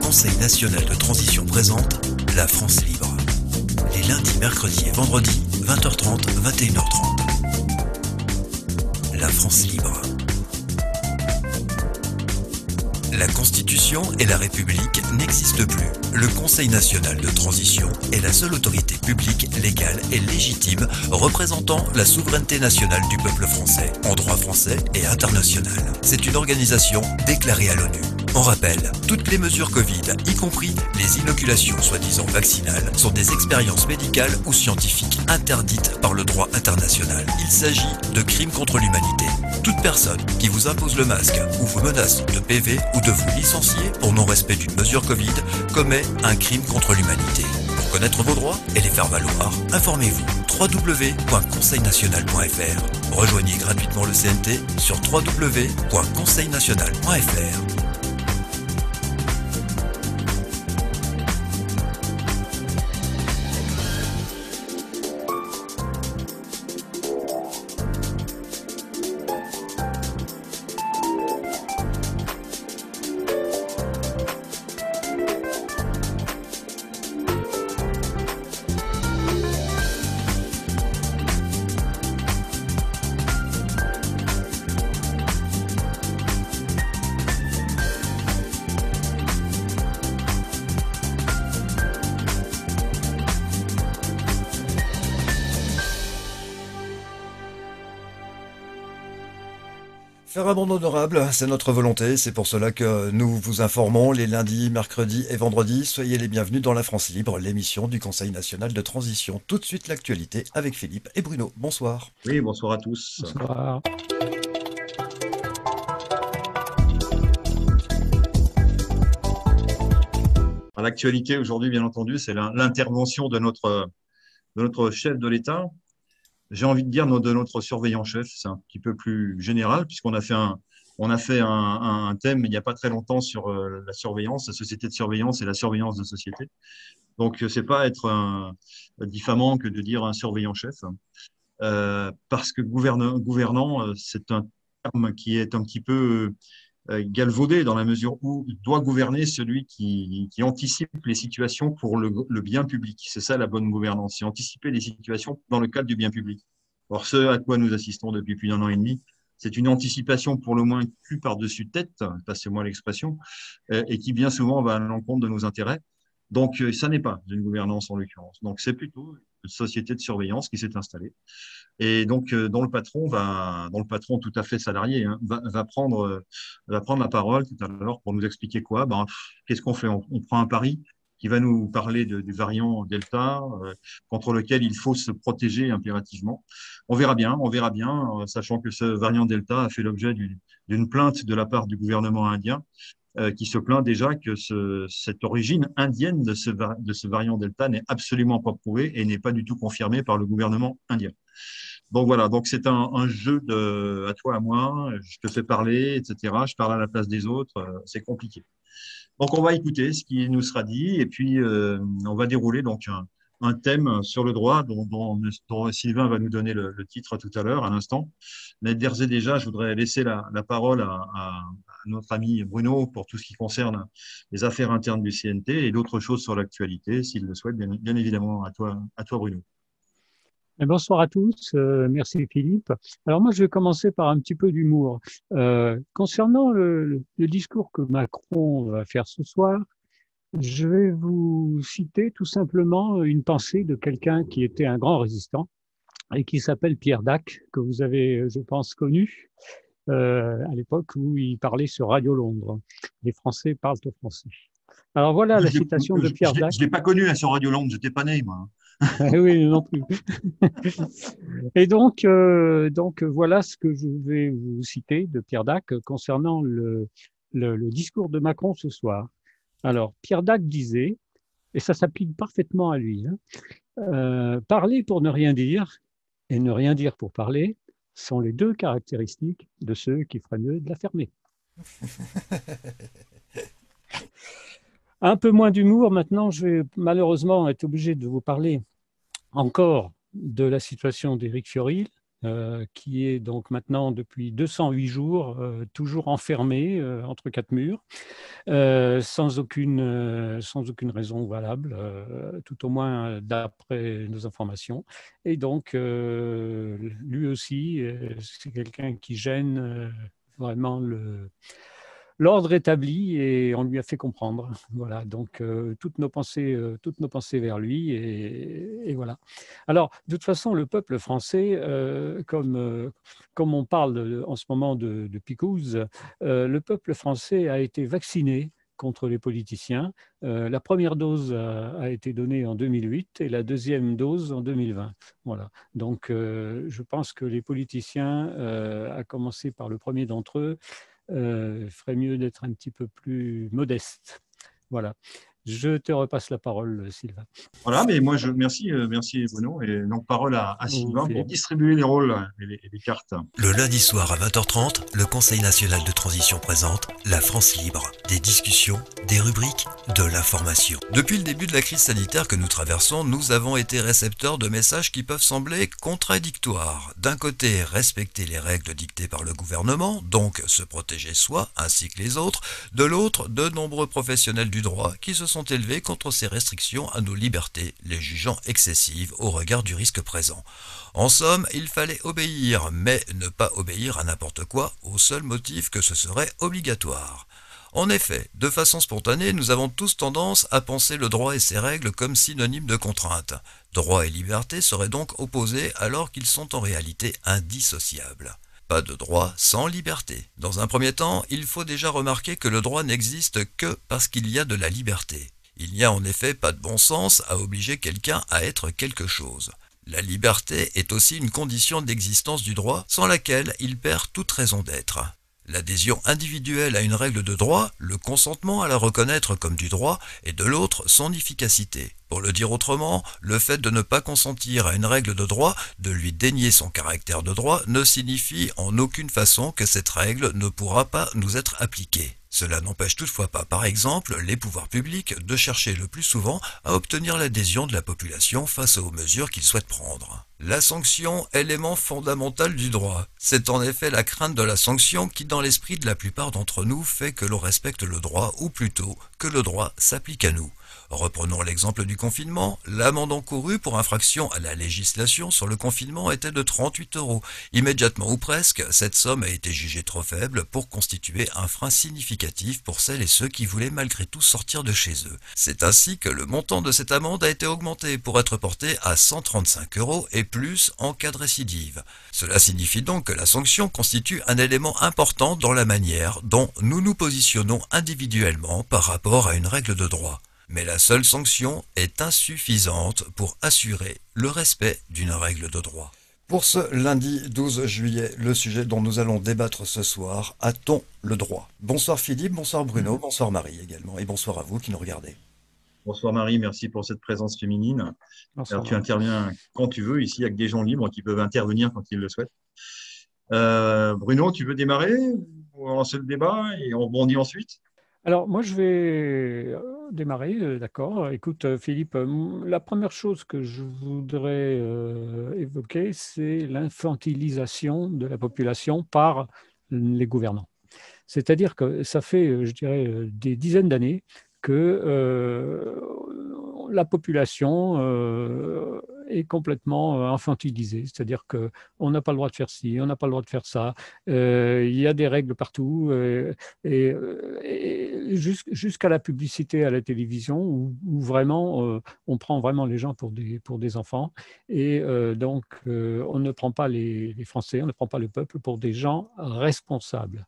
Conseil national de transition présente La France libre. Les lundis, mercredis et vendredis, 20h30, 21h30. La France libre. La Constitution et la République n'existent plus. Le Conseil national de transition est la seule autorité publique, légale et légitime représentant la souveraineté nationale du peuple français, en droit français et international. C'est une organisation déclarée à l'ONU. On rappelle, toutes les mesures Covid, y compris les inoculations soi-disant vaccinales, sont des expériences médicales ou scientifiques interdites par le droit international. Il s'agit de crimes contre l'humanité. Toute personne qui vous impose le masque ou vous menace de PV ou de vous licencier pour non-respect d'une mesure Covid commet un crime contre l'humanité. Pour connaître vos droits et les faire valoir, informez-vous. www.conseilnational.fr. Rejoignez gratuitement le CNT sur www.conseilnational.fr. Faire un monde honorable, c'est notre volonté, c'est pour cela que nous vous informons les lundis, mercredis et vendredis. Soyez les bienvenus dans La France Libre, l'émission du Conseil national de transition. Tout de suite l'actualité avec Philippe et Bruno. Bonsoir. Oui, bonsoir à tous. Bonsoir. L'actualité aujourd'hui, bien entendu, c'est l'intervention de notre chef de l'État. J'ai envie de dire de notre surveillant-chef, c'est un petit peu plus général, puisqu'on a fait un thème il n'y a pas très longtemps sur la surveillance, la société de surveillance et la surveillance de société. Donc, c'est pas être diffamant que de dire un surveillant-chef, parce que gouvernant, c'est un terme qui est un petit peu galvaudé dans la mesure où doit gouverner celui qui anticipe les situations pour le bien public. C'est ça la bonne gouvernance, c'est anticiper les situations dans le cadre du bien public. Or, ce à quoi nous assistons depuis plus d'un an et demi, c'est une anticipation pour le moins cul par-dessus tête, passez-moi l'expression, et qui bien souvent va à l'encontre de nos intérêts. Donc, ça n'est pas une gouvernance en l'occurrence. Donc, c'est plutôt une société de surveillance qui s'est installée. Et donc, dont le patron tout à fait salarié, hein, va prendre la parole tout à l'heure pour nous expliquer quoi. Qu'est-ce qu'on fait? On prend un pari qui va nous parler du variant Delta, contre lequel il faut se protéger impérativement. On verra bien, sachant que ce variant Delta a fait l'objet d'une plainte de la part du gouvernement indien, qui se plaint déjà que cette origine indienne de ce variant Delta n'est absolument pas prouvée et n'est pas du tout confirmée par le gouvernement indien. Donc voilà, donc c'est un jeu à toi, à moi, je te fais parler, etc. Je parle à la place des autres, c'est compliqué. Donc on va écouter ce qui nous sera dit et puis on va dérouler donc un thème sur le droit dont Sylvain va nous donner le titre tout à l'heure, à l'instant. Mais d'ores et déjà, je voudrais laisser la parole à notre ami Bruno pour tout ce qui concerne les affaires internes du CNT et d'autres choses sur l'actualité, s'il le souhaite, bien évidemment. À toi Bruno. Bonsoir à tous, merci Philippe. Alors moi je vais commencer par un petit peu d'humour. Concernant le discours que Macron va faire ce soir, je vais vous citer tout simplement une pensée de quelqu'un qui était un grand résistant et qui s'appelle Pierre Dac, que vous avez, je pense, connu à l'époque où il parlait sur Radio Londres. Les Français parlent au français. Alors voilà la citation de Pierre Dac. Je ne l'ai pas connu sur Radio Londres, je n'étais pas né, moi. Oui, non plus. Et donc voilà ce que je vais vous citer de Pierre Dac concernant le discours de Macron ce soir. Alors, Pierre Dac disait, et ça s'applique parfaitement à lui, parler pour ne rien dire et ne rien dire pour parler sont les deux caractéristiques de ceux qui feraient mieux de la fermer. Un peu moins d'humour maintenant, je vais malheureusement être obligé de vous parler encore de la situation d'Éric Fiorilde, qui est donc maintenant depuis 208 jours toujours enfermé entre quatre murs, sans aucune raison valable, tout au moins d'après nos informations. Et donc, lui aussi, c'est quelqu'un qui gêne vraiment l'ordre établi et on lui a fait comprendre. Voilà, donc toutes nos pensées vers lui et voilà. Alors, de toute façon, le peuple français, comme on parle en ce moment de picouse, le peuple français a été vacciné contre les politiciens. La première dose a été donnée en 2008 et la deuxième dose en 2020. Voilà. Donc, je pense que les politiciens, à commencer par le premier d'entre eux, ferait mieux d'être un petit peu plus modeste. Voilà. Je te repasse la parole, Sylvain. Voilà, mais moi, merci Bruno. Et donc, parole à Ou Sylvain pour Philippe. distribuer les rôles et les cartes. Le lundi soir à 20h30, le Conseil national de transition présente La France libre. Des discussions, des rubriques, de l'information. Depuis le début de la crise sanitaire que nous traversons, nous avons été récepteurs de messages qui peuvent sembler contradictoires. D'un côté, respecter les règles dictées par le gouvernement, donc se protéger soi ainsi que les autres. De l'autre, de nombreux professionnels du droit qui se sont élevés contre ces restrictions à nos libertés, les jugeant excessives au regard du risque présent. En somme, il fallait obéir, mais ne pas obéir à n'importe quoi, au seul motif que ce serait obligatoire. En effet, de façon spontanée, nous avons tous tendance à penser le droit et ses règles comme synonymes de contrainte. Droit et liberté seraient donc opposés alors qu'ils sont en réalité indissociables. Pas de droit sans liberté. Dans un premier temps, il faut déjà remarquer que le droit n'existe que parce qu'il y a de la liberté. Il n'y a en effet pas de bon sens à obliger quelqu'un à être quelque chose. La liberté est aussi une condition d'existence du droit sans laquelle il perd toute raison d'être. L'adhésion individuelle à une règle de droit, le consentement à la reconnaître comme du droit, et de l'autre son efficacité. Pour le dire autrement, le fait de ne pas consentir à une règle de droit, de lui dénier son caractère de droit, ne signifie en aucune façon que cette règle ne pourra pas nous être appliquée. Cela n'empêche toutefois pas, par exemple, les pouvoirs publics de chercher le plus souvent à obtenir l'adhésion de la population face aux mesures qu'ils souhaitent prendre. La sanction, élément fondamental du droit. C'est en effet la crainte de la sanction qui, dans l'esprit de la plupart d'entre nous, fait que l'on respecte le droit, ou plutôt que le droit s'applique à nous. Reprenons l'exemple du confinement. L'amende encourue pour infraction à la législation sur le confinement était de 38 €. Immédiatement ou presque, cette somme a été jugée trop faible pour constituer un frein significatif pour celles et ceux qui voulaient malgré tout sortir de chez eux. C'est ainsi que le montant de cette amende a été augmenté pour être porté à 135 € et plus en cas de récidive. Cela signifie donc que la sanction constitue un élément important dans la manière dont nous nous positionnons individuellement par rapport à une règle de droit. Mais la seule sanction est insuffisante pour assurer le respect d'une règle de droit. Pour ce lundi 12 juillet, le sujet dont nous allons débattre ce soir, a-t-on le droit? Bonsoir Philippe, bonsoir Bruno, bonsoir Marie également, et bonsoir à vous qui nous regardez. Bonsoir Marie, merci pour cette présence féminine. Bonsoir. Alors, tu interviens quand tu veux, ici, avec des gens libres qui peuvent intervenir quand ils le souhaitent. Bruno, tu veux démarrer? On va lancer le débat et on rebondit ensuite. Alors, moi, je vais démarrer, d'accord. Écoute, Philippe, la première chose que je voudrais évoquer, c'est l'infantilisation de la population par les gouvernants. C'est-à-dire que ça fait, je dirais, des dizaines d'années que la population est complètement infantilisée. C'est-à-dire qu'on n'a pas le droit de faire ci, on n'a pas le droit de faire ça. Il y a des règles partout. Et jusqu'à la publicité à la télévision où vraiment on prend vraiment les gens pour des enfants. Et donc, on ne prend pas les Français, on ne prend pas le peuple pour des gens responsables.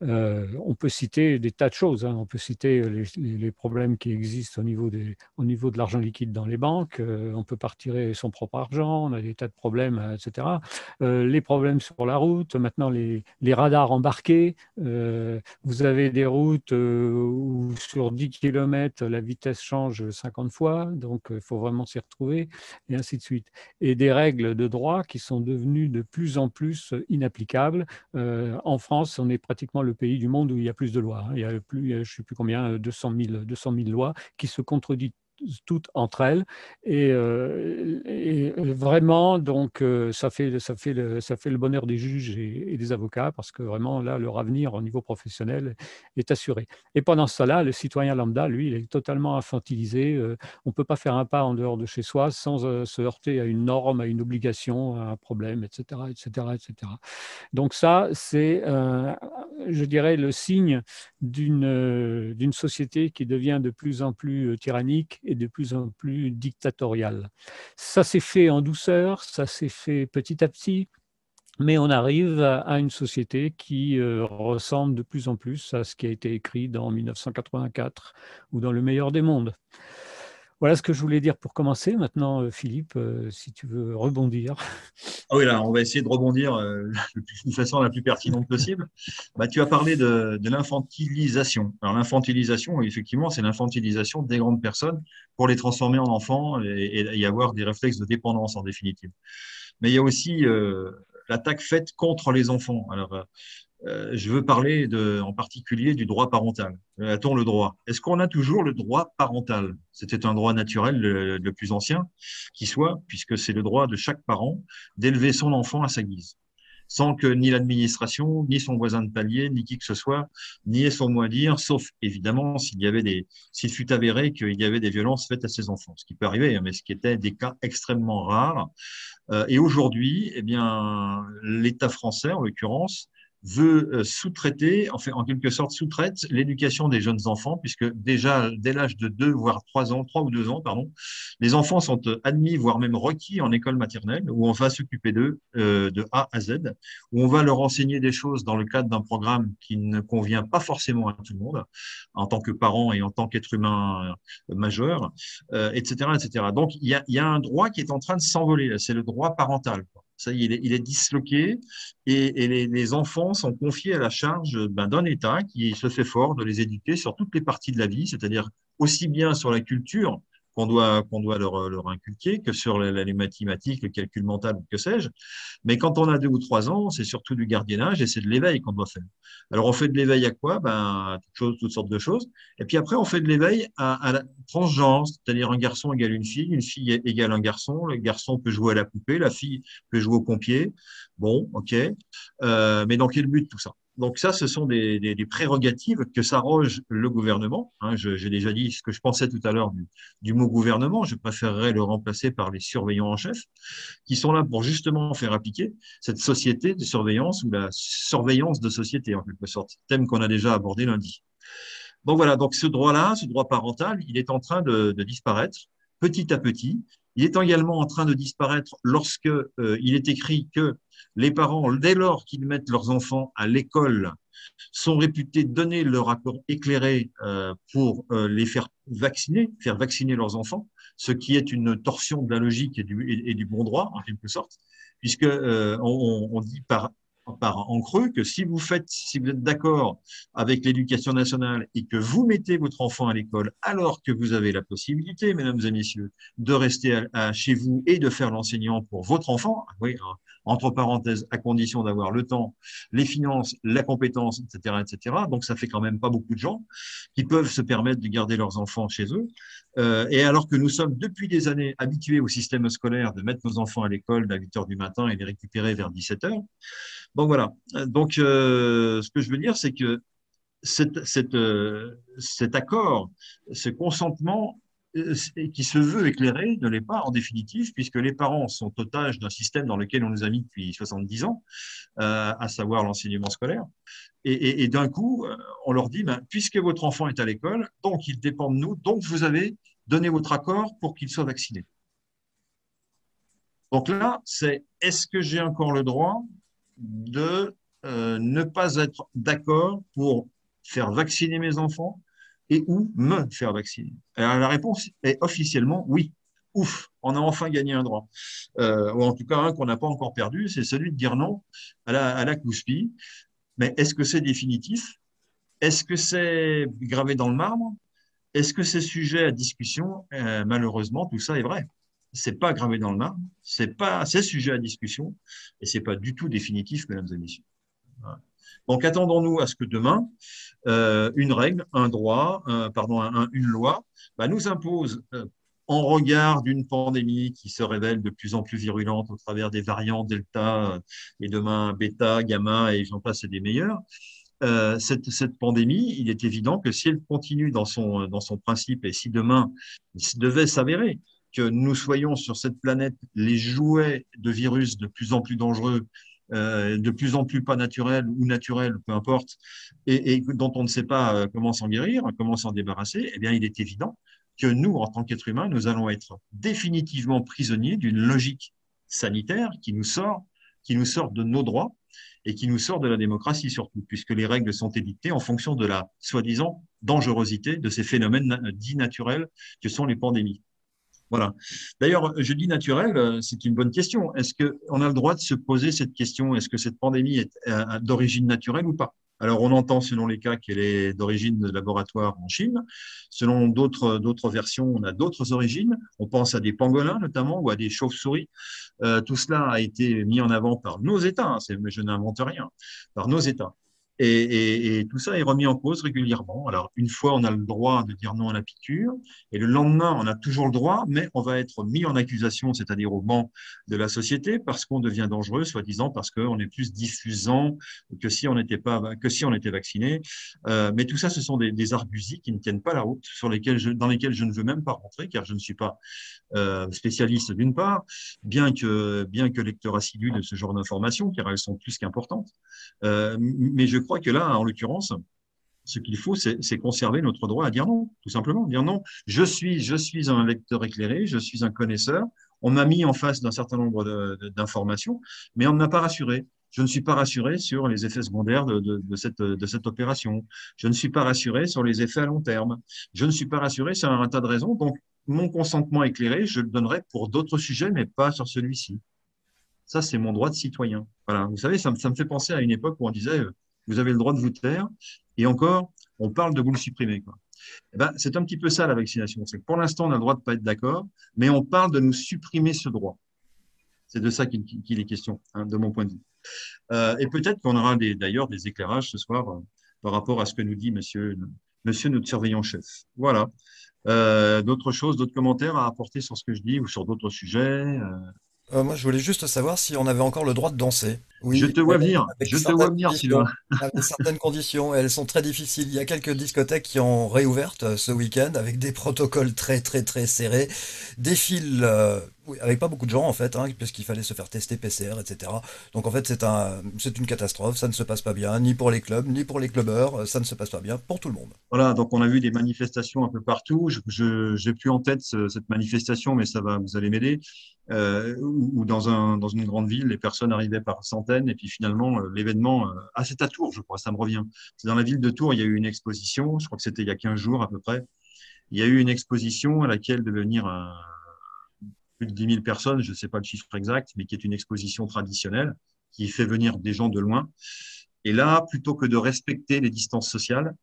On peut citer des tas de choses. On peut citer les problèmes qui existent au niveau de l'argent liquide dans les banques. On peut pas retirer son propre argent. On a des tas de problèmes, etc. Les problèmes sur la route. Maintenant, les radars embarqués. Vous avez des routes où sur 10 km, la vitesse change 50 fois. Donc, il faut vraiment s'y retrouver, et ainsi de suite. Et des règles de droit qui sont devenues de plus en plus inapplicables. En France, on est pratiquement le pays du monde où il y a plus de lois. Il y a plus, je ne sais plus combien, 200 000 lois qui se contredisent toutes entre elles. Et vraiment, donc, ça fait le bonheur des juges et des avocats parce que vraiment, là, leur avenir au niveau professionnel est assuré. Et pendant ce temps-là, le citoyen lambda, lui, il est totalement infantilisé. On ne peut pas faire un pas en dehors de chez soi sans se heurter à une norme, à une obligation, à un problème, etc., etc., etc. Donc ça, c'est, je dirais, le signe d'une société qui devient de plus en plus tyrannique et de plus en plus dictatoriale. Ça s'est fait en douceur, ça s'est fait petit à petit, mais on arrive à une société qui ressemble de plus en plus à ce qui a été écrit dans 1984 ou dans Le meilleur des mondes. Voilà ce que je voulais dire pour commencer. Maintenant, Philippe, si tu veux rebondir. Ah oui, là, on va essayer de rebondir de façon la plus pertinente possible. Bah, tu as parlé de l'infantilisation. Alors, l'infantilisation, effectivement, c'est l'infantilisation des grandes personnes pour les transformer en enfants et y avoir des réflexes de dépendance en définitive. Mais il y a aussi l'attaque faite contre les enfants. Alors, je veux parler en particulier du droit parental. A-t-on le droit? Est-ce qu'on a toujours le droit parental? C'était un droit naturel le plus ancien qui soit, puisque c'est le droit de chaque parent d'élever son enfant à sa guise, sans que ni l'administration, ni son voisin de palier, ni qui que ce soit, n'y ait son mot à dire, sauf évidemment s'il fut avéré qu'il y avait des violences faites à ses enfants, ce qui peut arriver, hein, mais ce qui était des cas extrêmement rares. Et aujourd'hui, eh bien, l'État français, en l'occurrence, veut sous-traiter, en quelque sorte sous-traite l'éducation des jeunes enfants, puisque déjà, dès l'âge de 2, voire 3 ans, 3 ou 2 ans, pardon, les enfants sont admis, voire même requis en école maternelle, où on va s'occuper d'eux de A à Z, où on va leur enseigner des choses dans le cadre d'un programme qui ne convient pas forcément à tout le monde, en tant que parent et en tant qu'être humain majeur, etc., etc. Donc, il y a un droit qui est en train de s'envoler, c'est le droit parental, quoi. Ça, il est disloqué et les enfants sont confiés à la charge d'un État qui se fait fort de les éduquer sur toutes les parties de la vie, c'est-à-dire aussi bien sur la culture qu'on doit leur inculquer que sur les mathématiques, le calcul mental, que sais-je. Mais quand on a 2 ou 3 ans, c'est surtout du gardiennage et c'est de l'éveil qu'on doit faire. Alors, on fait de l'éveil à quoi? Ben, toutes sortes de choses. Et puis après, on fait de l'éveil à la transgenre, c'est-à-dire un garçon égale une fille égale un garçon. Le garçon peut jouer à la poupée, la fille peut jouer au pompier. Bon, ok. Mais dans quel but tout ça? Donc ça, ce sont des prérogatives que s'arroge le gouvernement. Hein, j'ai déjà dit ce que je pensais tout à l'heure du mot gouvernement. Je préférerais le remplacer par les surveillants en chef, qui sont là pour justement faire appliquer cette société de surveillance ou la surveillance de société, en quelque sorte, thème qu'on a déjà abordé lundi. Donc voilà, donc ce droit-là, ce droit parental, il est en train de disparaître petit à petit. Il est également en train de disparaître lorsque il est écrit que les parents, dès lors qu'ils mettent leurs enfants à l'école, sont réputés donner leur accord éclairé pour les faire vacciner leurs enfants, ce qui est une torsion de la logique et du bon droit, en quelque sorte, puisque on dit par en creux que si vous êtes d'accord avec l'éducation nationale et que vous mettez votre enfant à l'école alors que vous avez la possibilité, mesdames et messieurs, de rester chez vous et de faire l'enseignant pour votre enfant, oui, entre parenthèses, à condition d'avoir le temps, les finances, la compétence, etc., etc. Donc, ça fait quand même pas beaucoup de gens qui peuvent se permettre de garder leurs enfants chez eux. Et alors que nous sommes depuis des années habitués au système scolaire de mettre nos enfants à l'école à 8 heures du matin et les récupérer vers 17 heures. Donc voilà. Donc, ce que je veux dire, c'est que cet accord, ce consentement qui se veut éclairé ne l'est pas en définitive, puisque les parents sont otages d'un système dans lequel on nous a mis depuis 70 ans, à savoir l'enseignement scolaire. Et d'un coup, on leur dit, ben, puisque votre enfant est à l'école, donc il dépend de nous, donc vous avez donné votre accord pour qu'il soit vacciné. Donc là, c'est est-ce que j'ai encore le droit de ne pas être d'accord pour faire vacciner mes enfants et ou me faire vacciner? Alors, la réponse est officiellement oui. Ouf, on a enfin gagné un droit. Ou en tout cas, un qu'on n'a pas encore perdu, c'est celui de dire non à la COUSPI. Mais est-ce que c'est définitif? Est-ce que c'est gravé dans le marbre? Est-ce que c'est sujet à discussion? Malheureusement, tout ça est vrai. C'est pas gravé dans le marbre, c'est sujet à discussion et c'est pas du tout définitif, mesdames et messieurs. Voilà. Donc, attendons-nous à ce que demain, une règle, un droit, une loi, nous impose, en regard d'une pandémie qui se révèle de plus en plus virulente au travers des variants Delta et demain Beta, Gamma et j'en passe et des meilleurs, cette pandémie, il est évident que si elle continue dans son principe et si demain il devait s'avérer que nous soyons sur cette planète les jouets de virus de plus en plus dangereux, de plus en plus pas naturels ou naturels, peu importe, et dont on ne sait pas comment s'en guérir, comment s'en débarrasser, eh bien, il est évident que nous, en tant qu'êtres humains, nous allons être définitivement prisonniers d'une logique sanitaire qui nous sort de nos droits et qui nous sort de la démocratie surtout, puisque les règles sont édictées en fonction de la soi-disant dangerosité de ces phénomènes dits naturels que sont les pandémies. Voilà. D'ailleurs, je dis naturel, c'est une bonne question. Est-ce qu'on a le droit de se poser cette question? Est-ce que cette pandémie est d'origine naturelle ou pas? Alors, on entend selon les cas qu'elle est d'origine de laboratoire en Chine. Selon d'autres versions, on a d'autres origines. On pense à des pangolins notamment ou à des chauves-souris. Tout cela a été mis en avant par nos États. Hein, je n'invente rien. Par nos États. Et tout ça est remis en cause régulièrement. Alors, une fois, on a le droit de dire non à la piqûre, et le lendemain, on a toujours le droit, mais on va être mis en accusation, c'est-à-dire au banc de la société, parce qu'on devient dangereux, soi-disant parce qu'on est plus diffusant que si on était vacciné. Mais tout ça, ce sont des arguties qui ne tiennent pas la route, dans lesquelles je ne veux même pas rentrer, car je ne suis pas spécialiste d'une part, bien que lecteur assidu de ce genre d'informations, car elles sont plus qu'importantes. Mais je crois que là, en l'occurrence, ce qu'il faut, c'est conserver notre droit à dire non, tout simplement. Dire non, je suis un lecteur éclairé, je suis un connaisseur, on m'a mis en face d'un certain nombre d'informations, mais on ne m'a pas rassuré. Je ne suis pas rassuré sur les effets secondaires de cette opération. Je ne suis pas rassuré sur les effets à long terme. Je ne suis pas rassuré sur un tas de raisons. Donc, mon consentement éclairé, je le donnerai pour d'autres sujets, mais pas sur celui-ci. Ça, c'est mon droit de citoyen. Voilà. Vous savez, ça me fait penser à une époque où on disait, vous avez le droit de vous taire, et encore, on parle de vous le supprimer, quoi. Eh ben, c'est un petit peu ça, la vaccination. C'est que pour l'instant, on a le droit de ne pas être d'accord, mais on parle de nous supprimer ce droit. C'est de ça qu'il est question, hein, de mon point de vue. Et peut-être qu'on aura d'ailleurs des éclairages ce soir par rapport à ce que nous dit monsieur notre surveillant-chef. Voilà. D'autres choses, d'autres commentaires à apporter sur ce que je dis ou sur d'autres sujets Moi, je voulais juste savoir si on avait encore le droit de danser. Je Oui, te vois venir, avec je te vois certaines venir, Sylvain. conditions. Avec certaines conditions, et elles sont très difficiles. Il y a quelques discothèques qui ont réouvertes ce week-end avec des protocoles très très très serrés, des files oui, avec pas beaucoup de gens en fait, hein, puisqu'il fallait se faire tester PCR, etc. Donc en fait, c'est une catastrophe. Ça ne se passe pas bien, ni pour les clubs, ni pour les clubbeurs. Ça ne se passe pas bien pour tout le monde. Voilà, donc on a vu des manifestations un peu partout. J'ai plus en tête cette manifestation, mais vous allez m'aider. Où dans une grande ville, les personnes arrivaient par centaines, et puis finalement, l'événement, c'est à Tours, je crois, ça me revient. C'est dans la ville de Tours, il y a eu une exposition, je crois que c'était il y a 15 jours à peu près. Il y a eu une exposition à laquelle devaient venir plus de 10 000 personnes, je ne sais pas le chiffre exact, mais qui est une exposition traditionnelle, qui fait venir des gens de loin. Et là, plutôt que de respecter les distances sociales,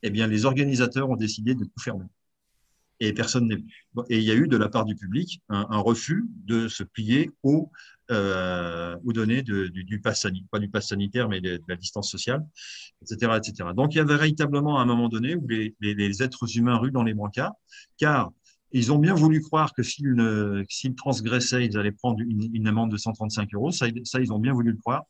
eh bien, les organisateurs ont décidé de tout fermer. Et personne n'est venu. Et il y a eu de la part du public un refus de se plier aux données du pass sanitaire, pas du pass sanitaire, mais de la distance sociale, etc., etc. Donc, il y avait véritablement un moment donné où les êtres humains ruent dans les brancards, car ils ont bien voulu croire que s'ils transgressaient, ils allaient prendre une amende de 135 €. Ça, ils ont bien voulu le croire.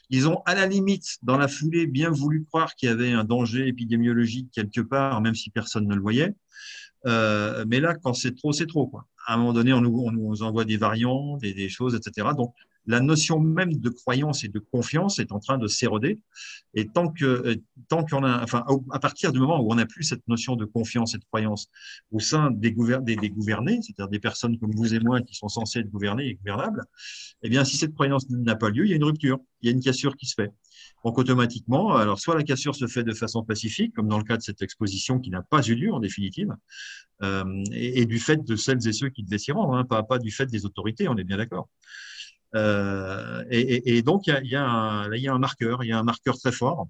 Ils ont, à la limite, dans la foulée, bien voulu croire qu'il y avait un danger épidémiologique quelque part, même si personne ne le voyait. Mais là, quand c'est trop, quoi. À un moment donné, on nous envoie des variants, des choses, etc. Donc, la notion même de croyance et de confiance est en train de s'éroder. Et tant qu'on a, enfin, à partir du moment où on n'a plus cette notion de confiance et de croyance au sein des gouvernés, c'est-à-dire des personnes comme vous et moi qui sont censées être gouvernées et gouvernables, eh bien, si cette croyance n'a pas lieu, il y a une rupture, il y a une cassure qui se fait. Donc, automatiquement, alors, soit la cassure se fait de façon pacifique, comme dans le cas de cette exposition qui n'a pas eu lieu en définitive, et du fait de celles et ceux qui devaient s'y rendre, hein, pas du fait des autorités, on est bien d'accord. Et donc, il y a un marqueur très fort.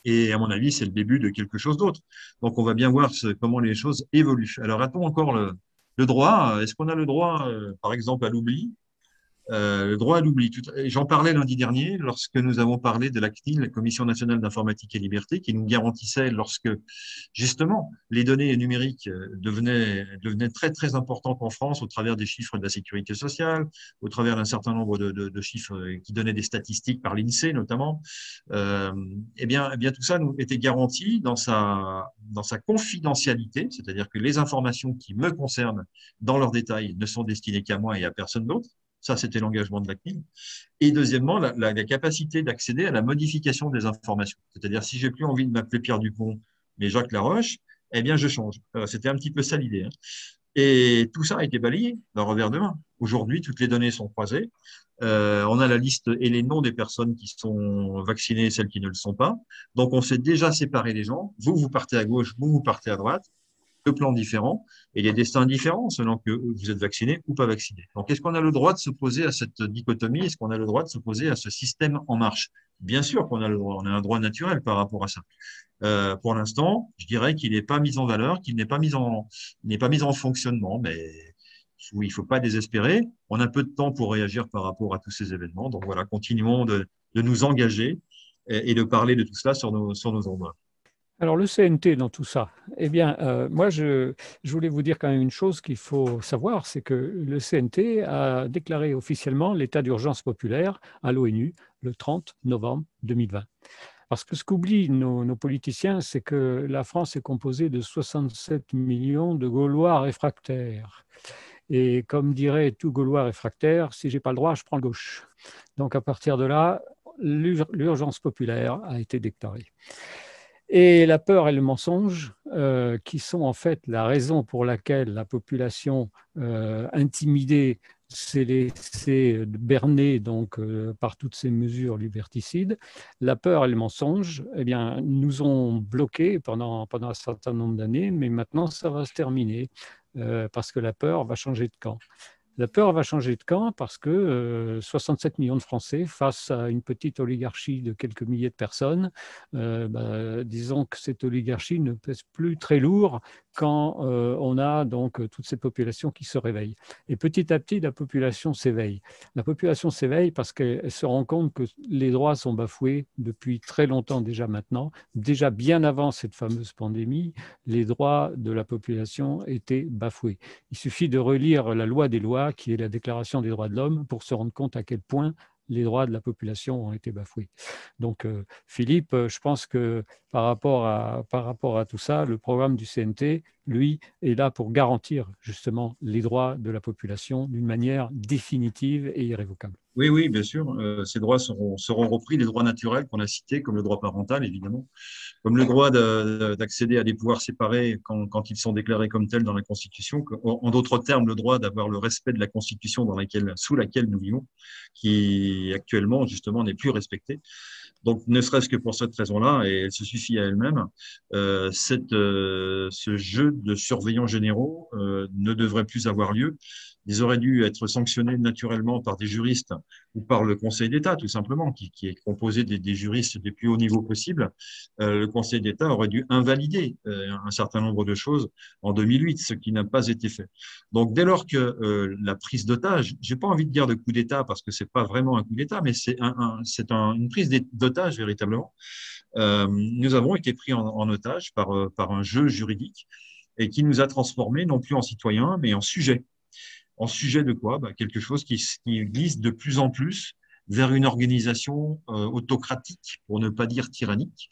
Et à mon avis, c'est le début de quelque chose d'autre. Donc, on va bien voir comment les choses évoluent. Alors, a-t-on encore le droit? Est-ce qu'on a le droit, par exemple, à l'oubli? Le droit à l'oubli. J'en parlais lundi dernier lorsque nous avons parlé de la CNIL, la Commission nationale d'informatique et liberté, qui nous garantissait lorsque justement les données numériques devenaient très très importantes en France au travers des chiffres de la sécurité sociale, au travers d'un certain nombre de chiffres qui donnaient des statistiques par l'INSEE notamment. Eh bien tout ça nous était garanti dans sa confidentialité, c'est-à-dire que les informations qui me concernent dans leurs détails ne sont destinées qu'à moi et à personne d'autre. Ça, c'était l'engagement de la CNIL. Et deuxièmement, la capacité d'accéder à la modification des informations. C'est-à-dire, si j'ai plus envie de m'appeler Pierre Dupont, mais Jacques Laroche, eh bien, je change. C'était un petit peu ça l'idée. Et tout ça a été balayé d'un revers de main. Aujourd'hui, toutes les données sont croisées. On a la liste et les noms des personnes qui sont vaccinées et celles qui ne le sont pas. Donc, on s'est déjà séparé les gens. Vous partez à gauche, vous partez à droite. Deux plans différents et des destins différents selon que vous êtes vacciné ou pas vacciné. Donc, est-ce qu'on a le droit de s'opposer à cette dichotomie? Est-ce qu'on a le droit de s'opposer à ce système en marche? Bien sûr qu'on a le droit. On a un droit naturel par rapport à ça. Pour l'instant, je dirais qu'il n'est pas mis en valeur, qu'il n'est pas mis en fonctionnement, mais oui, il ne faut pas désespérer. On a peu de temps pour réagir par rapport à tous ces événements. Donc voilà, continuons de nous engager et de parler de tout cela sur nos ondes. Alors, le CNT dans tout ça, eh bien, moi, je voulais vous dire quand même une chose qu'il faut savoir, c'est que le CNT a déclaré officiellement l'état d'urgence populaire à l'ONU le 30 novembre 2020. Parce que ce qu'oublient nos politiciens, c'est que la France est composée de 67 millions de Gaulois réfractaires. Et comme dirait tout Gaulois réfractaire, si je n'ai pas le droit, je prends le gauche. Donc, à partir de là, l'urgence populaire a été déclarée. Et la peur et le mensonge, qui sont en fait la raison pour laquelle la population intimidée s'est laissée berner donc, par toutes ces mesures liberticides, la peur et le mensonge eh bien, nous ont bloqués pendant un certain nombre d'années, mais maintenant ça va se terminer parce que la peur va changer de camp. La peur va changer de camp parce que 67 millions de Français face à une petite oligarchie de quelques milliers de personnes, disons que cette oligarchie ne pèse plus très lourd quand on a donc toutes ces populations qui se réveillent. Et petit à petit, la population s'éveille. La population s'éveille parce qu'elle se rend compte que les droits sont bafoués depuis très longtemps déjà maintenant. Déjà bien avant cette fameuse pandémie, les droits de la population étaient bafoués. Il suffit de relire la loi des lois, qui est la Déclaration des droits de l'homme, pour se rendre compte à quel point les droits de la population ont été bafoués. Donc, Philippe, je pense que par rapport à tout ça, le programme du CNT, lui, est là pour garantir justement les droits de la population d'une manière définitive et irrévocable. Oui, oui, bien sûr. Ces droits seront repris, les droits naturels qu'on a cités, comme le droit parental, évidemment, comme le droit d'accéder à des pouvoirs séparés quand ils sont déclarés comme tels dans la Constitution. En d'autres termes, le droit d'avoir le respect de la Constitution sous laquelle nous vivons, qui actuellement, justement, n'est plus respectée. Donc, ne serait-ce que pour cette raison-là, et elle se suffit à elle-même, ce jeu de surveillants généraux ne devrait plus avoir lieu. Ils auraient dû être sanctionnés naturellement par des juristes ou par le Conseil d'État, tout simplement, qui est composé des juristes des plus hauts niveaux possibles. Le Conseil d'État aurait dû invalider un certain nombre de choses en 2008, ce qui n'a pas été fait. Donc, dès lors que la prise d'otage, j'ai pas envie de dire de coup d'État parce que c'est pas vraiment un coup d'État, mais c'est une prise d'otage véritablement. Nous avons été pris en otage par un jeu juridique et qui nous a transformés non plus en citoyens, mais en sujets. En sujet de quoi? Quelque chose qui glisse de plus en plus vers une organisation autocratique, pour ne pas dire tyrannique,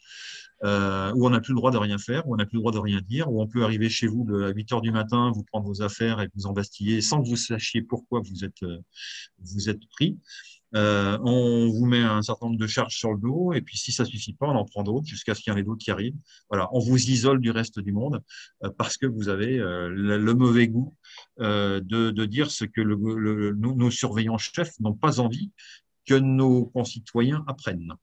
où on n'a plus le droit de rien faire, où on n'a plus le droit de rien dire, où on peut arriver chez vous à 8 heures du matin, vous prendre vos affaires et vous embastiller sans que vous sachiez pourquoi vous êtes pris. On vous met un certain nombre de charges sur le dos, et puis si ça suffit pas, on en prend d'autres jusqu'à ce qu'il y en ait d'autres qui arrivent. Voilà, on vous isole du reste du monde parce que vous avez le mauvais goût de dire ce que nos surveillants chefs n'ont pas envie que nos concitoyens apprennent.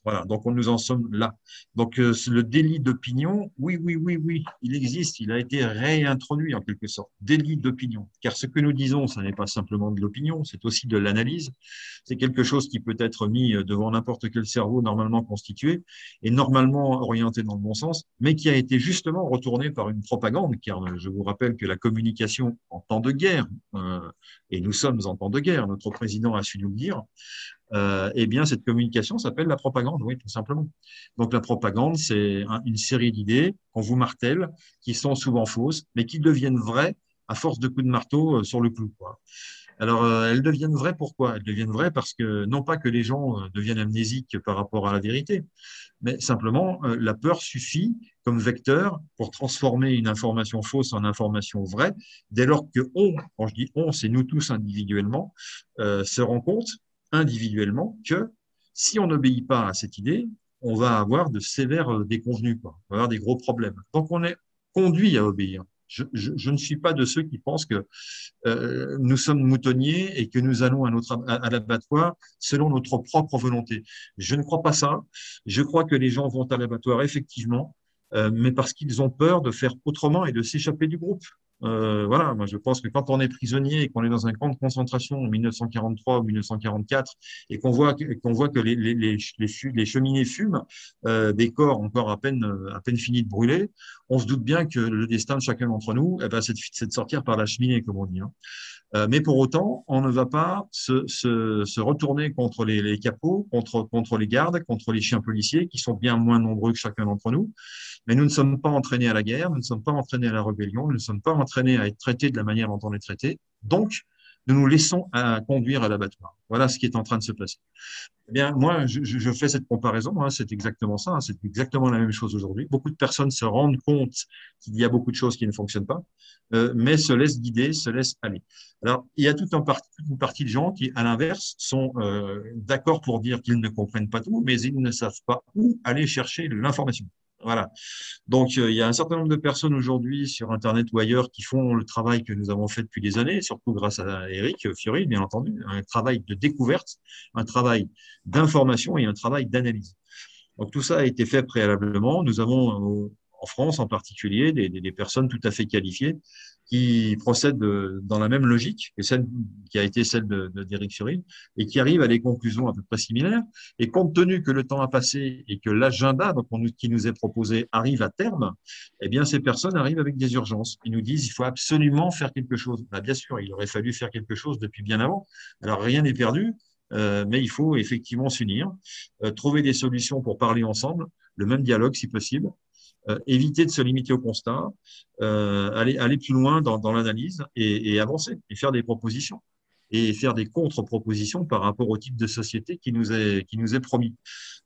Voilà, donc nous en sommes là. Donc le délit d'opinion, oui, oui, oui, oui, il existe, il a été réintroduit en quelque sorte. Délit d'opinion, car ce que nous disons, ça n'est pas simplement de l'opinion, c'est aussi de l'analyse. C'est quelque chose qui peut être mis devant n'importe quel cerveau normalement constitué et normalement orienté dans le bon sens, mais qui a été justement retourné par une propagande, car je vous rappelle que la communication en temps de guerre, et nous sommes en temps de guerre, notre président a su nous le dire, eh bien, cette communication s'appelle la propagande, oui, tout simplement. Donc, la propagande, c'est une série d'idées qu'on vous martèle, qui sont souvent fausses, mais qui deviennent vraies à force de coups de marteau sur le clou, quoi. Alors, elles deviennent vraies pourquoi? Elles deviennent vraies parce que, non pas que les gens deviennent amnésiques par rapport à la vérité, mais simplement, la peur suffit comme vecteur pour transformer une information fausse en information vraie, dès lors que quand je dis on, c'est nous tous individuellement, se rend compte individuellement que si on n'obéit pas à cette idée, on va avoir de sévères déconvenues, quoi. On va avoir des gros problèmes. Donc, on est conduit à obéir. Je ne suis pas de ceux qui pensent que nous sommes moutonniers et que nous allons à l'abattoir selon notre propre volonté. Je ne crois pas ça. Je crois que les gens vont à l'abattoir effectivement, mais parce qu'ils ont peur de faire autrement et de s'échapper du groupe. Voilà, moi je pense que quand on est prisonnier et qu'on est dans un camp de concentration en 1943 ou 1944 et qu'on voit que les cheminées fument, des corps encore à peine finis de brûler, on se doute bien que le destin de chacun d'entre nous, eh ben, c'est de sortir par la cheminée, comme on dit, hein. Mais pour autant, on ne va pas se retourner contre les capots, contre les gardes, contre les chiens policiers, qui sont bien moins nombreux que chacun d'entre nous. Mais nous ne sommes pas entraînés à la guerre, nous ne sommes pas entraînés à la rébellion, nous ne sommes pas entraînés à être traités de la manière dont on est traité. Donc, nous nous laissons conduire à l'abattoir. Voilà ce qui est en train de se passer. Eh bien, moi, je fais cette comparaison, hein, c'est exactement ça, hein, c'est exactement la même chose aujourd'hui. Beaucoup de personnes se rendent compte qu'il y a beaucoup de choses qui ne fonctionnent pas, mais se laissent guider, se laissent aller. Alors, il y a toute une partie de gens qui, à l'inverse, sont d'accord pour dire qu'ils ne comprennent pas tout, mais ils ne savent pas où aller chercher l'information. Voilà. Donc, il y a un certain nombre de personnes aujourd'hui sur Internet ou ailleurs qui font le travail que nous avons fait depuis des années, surtout grâce à Eric Fiori, bien entendu, un travail de découverte, un travail d'information et un travail d'analyse. Donc, tout ça a été fait préalablement. Nous avons, en France en particulier, des personnes tout à fait qualifiées qui procèdent dans la même logique que celle qui a été celle d'Éric Fiori et qui arrivent à des conclusions à peu près similaires. Et compte tenu que le temps a passé et que l'agenda qui nous est proposé arrive à terme, eh bien, ces personnes arrivent avec des urgences. Ils nous disent il faut absolument faire quelque chose. Ben, bien sûr, il aurait fallu faire quelque chose depuis bien avant. Alors, rien n'est perdu. Mais il faut effectivement s'unir, trouver des solutions pour parler ensemble, le même dialogue si possible, éviter de se limiter au constat, aller plus loin dans l'analyse et avancer et faire des propositions et faire des contre-propositions par rapport au type de société qui nous est promis.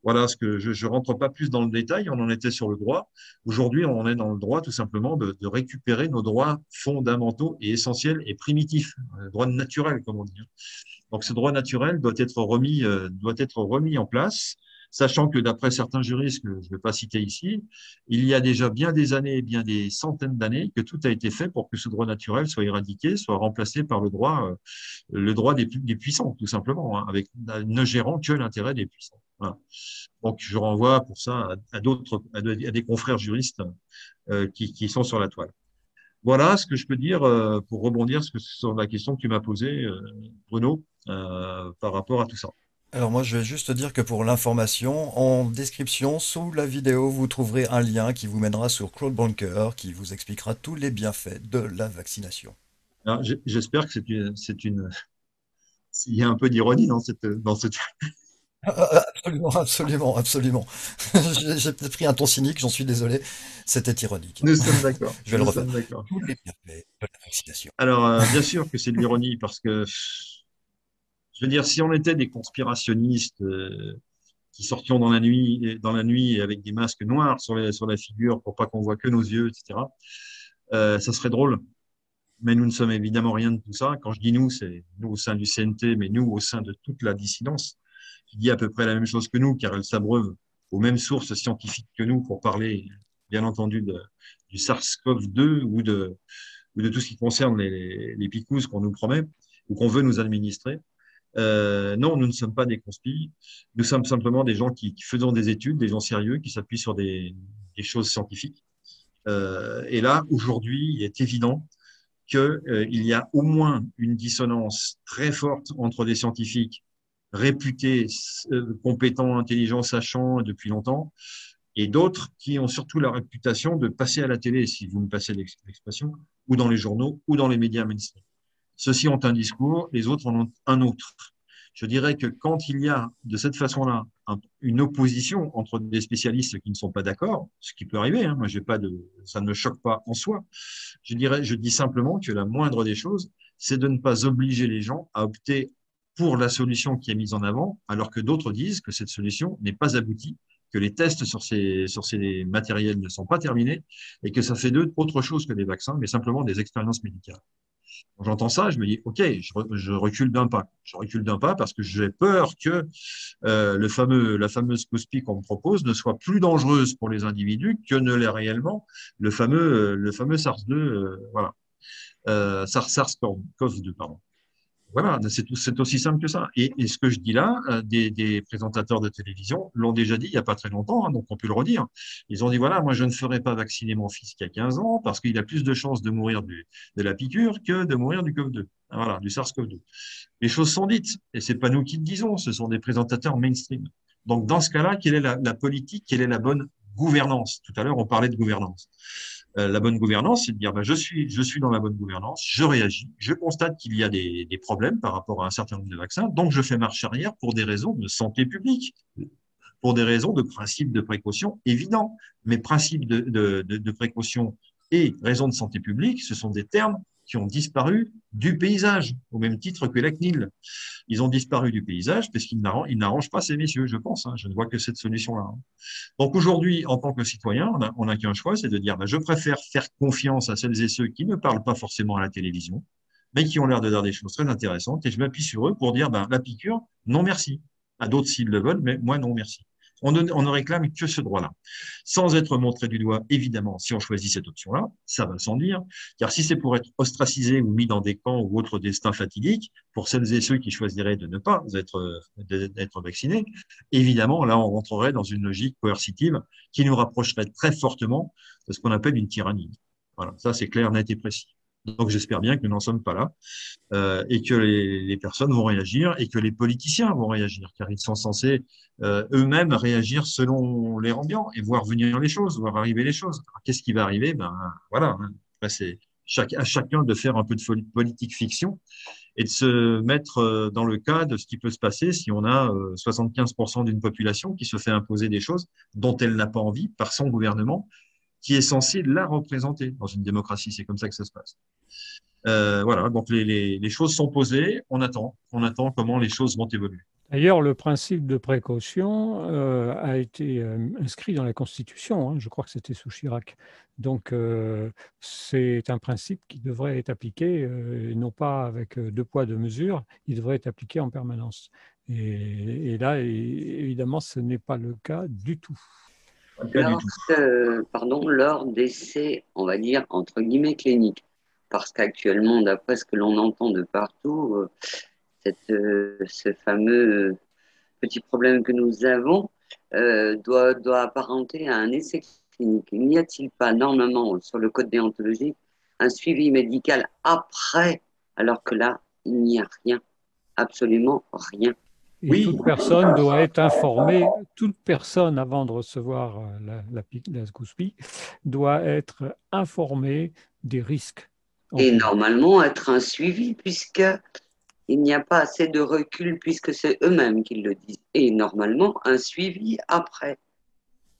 Voilà ce que je rentre pas plus dans le détail, on en était sur le droit. Aujourd'hui, on est dans le droit tout simplement de récupérer nos droits fondamentaux et essentiels et primitifs, droits naturels comme on dit. Donc, ce droit naturel doit être remis en place, sachant que d'après certains juristes, que je ne vais pas citer ici, il y a déjà bien des années, bien des centaines d'années, que tout a été fait pour que ce droit naturel soit éradiqué, soit remplacé par le droit des puissants, tout simplement, hein, avec ne gérant que l'intérêt des puissants. Voilà. Donc, je renvoie pour ça à des confrères juristes qui sont sur la toile. Voilà ce que je peux dire pour rebondir sur la question que tu m'as posée, Bruno, par rapport à tout ça. Alors moi, je vais juste dire que pour l'information, en description, sous la vidéo, vous trouverez un lien qui vous mènera sur Claude Bunker, qui vous expliquera tous les bienfaits de la vaccination. Alors, j'espère que il y a un peu d'ironie dans cette. Absolument, absolument, absolument. J'ai peut-être pris un ton cynique, j'en suis désolé. C'était ironique. Nous sommes d'accord. Je vais le Nous refaire. sommes d'accord. Tous les bienfaits de la vaccination. Alors, bien sûr que c'est de l'ironie parce que, je veux dire, si on était des conspirationnistes qui sortions dans la nuit avec des masques noirs sur la figure pour pas qu'on voit que nos yeux, etc., ça serait drôle. Mais nous ne sommes évidemment rien de tout ça. Quand je dis nous, c'est nous au sein du CNT, mais nous au sein de toute la dissidence, qui dit à peu près la même chose que nous, car elle s'abreuve aux mêmes sources scientifiques que nous pour parler, bien entendu, du SARS-CoV-2 ou de tout ce qui concerne les picouses qu'on nous promet ou qu'on veut nous administrer. Non, nous ne sommes pas des conspis. Nous sommes simplement des gens qui faisons des études, des gens sérieux, qui s'appuient sur des choses scientifiques. Et là, aujourd'hui, il est évident qu'il y a au moins une dissonance très forte entre des scientifiques réputés, compétents, intelligents, sachants depuis longtemps, et d'autres qui ont surtout la réputation de passer à la télé, si vous me passez l'expression, ou dans les journaux, ou dans les médias mainstream. Ceux-ci ont un discours, les autres en ont un autre. Je dirais que quand il y a de cette façon-là une opposition entre des spécialistes qui ne sont pas d'accord, ce qui peut arriver, hein, moi j'ai pas de, ça ne me choque pas en soi. Je dis simplement que la moindre des choses, c'est de ne pas obliger les gens à opter pour la solution qui est mise en avant, alors que d'autres disent que cette solution n'est pas aboutie, que les tests sur ces matériels ne sont pas terminés et que ça fait d'eux autre chose que des vaccins, mais simplement des expériences médicales. Quand j'entends ça, je me dis, OK, je recule d'un pas. Je recule d'un pas parce que j'ai peur que la fameuse cospi qu'on me propose ne soit plus dangereuse pour les individus que ne l'est réellement le fameux SARS-2, voilà, SARS-CoV-2, pardon. Voilà, c'est aussi simple que ça. Et ce que je dis là, des présentateurs de télévision l'ont déjà dit il n'y a pas très longtemps, hein, donc on peut le redire. Ils ont dit, voilà, moi je ne ferai pas vacciner mon fils qui a 15 ans parce qu'il a plus de chances de mourir de la piqûre que de mourir du COVID-2, voilà, du SARS-CoV-2. Les choses sont dites, et c'est pas nous qui le disons, ce sont des présentateurs mainstream. Donc dans ce cas-là, quelle est la politique, quelle est la bonne gouvernance? Tout à l'heure, on parlait de gouvernance. La bonne gouvernance, c'est de dire, je suis dans la bonne gouvernance, je réagis, je constate qu'il y a des problèmes par rapport à un certain nombre de vaccins, donc je fais marche arrière pour des raisons de santé publique, pour des raisons de principe de précaution évident. Mais principe de précaution et raison de santé publique, ce sont des termes qui ont disparu du paysage, au même titre que la CNIL. Ils ont disparu du paysage parce qu'ils n'arrangent pas ces messieurs, je pense. Hein. Je ne vois que cette solution-là. Hein. Donc aujourd'hui, en tant que citoyen, on n'a qu'un choix, c'est de dire je préfère faire confiance à celles et ceux qui ne parlent pas forcément à la télévision, mais qui ont l'air de dire des choses très intéressantes, et je m'appuie sur eux pour dire la piqûre, non merci. À d'autres s'ils le veulent, mais moi non merci. On ne réclame que ce droit-là. Sans être montré du doigt, évidemment, si on choisit cette option-là, ça va sans dire, car si c'est pour être ostracisé ou mis dans des camps ou autres destins fatidiques, pour celles et ceux qui choisiraient de ne pas être vaccinés, évidemment, là, on rentrerait dans une logique coercitive qui nous rapprocherait très fortement de ce qu'on appelle une tyrannie. Voilà, ça c'est clair, net et précis. Donc j'espère bien que nous n'en sommes pas là et que les personnes vont réagir et que les politiciens vont réagir, car ils sont censés eux-mêmes réagir selon l'air ambiant et voir venir les choses, voir arriver les choses. Qu'est-ce qui va arriver? Voilà, c'est à chacun de faire un peu de politique fiction et de se mettre dans le cas de ce qui peut se passer si on a 75% d'une population qui se fait imposer des choses dont elle n'a pas envie par son gouvernement, qui est censé la représenter dans une démocratie. C'est comme ça que ça se passe. Voilà, donc les choses sont posées, on attend comment les choses vont évoluer. D'ailleurs, le principe de précaution a été inscrit dans la Constitution, hein, je crois que c'était sous Chirac. Donc, c'est un principe qui devrait être appliqué, non pas avec deux poids, deux mesures, il devrait être appliqué en permanence. Et là, évidemment, ce n'est pas le cas du tout. Lors d'essais, on va dire, entre guillemets, cliniques. Parce qu'actuellement, d'après ce que l'on entend de partout, ce fameux petit problème que nous avons doit apparenter à un essai clinique. N'y a-t-il pas normalement sur le code déontologique un suivi médical après, alors que là, il n'y a rien, absolument rien. Et oui. Toute personne doit être informée, toute personne avant de recevoir la cospi doit être informée des risques. Et normalement être un suivi puisqu'il n'y a pas assez de recul puisque c'est eux-mêmes qui le disent. Et normalement un suivi après.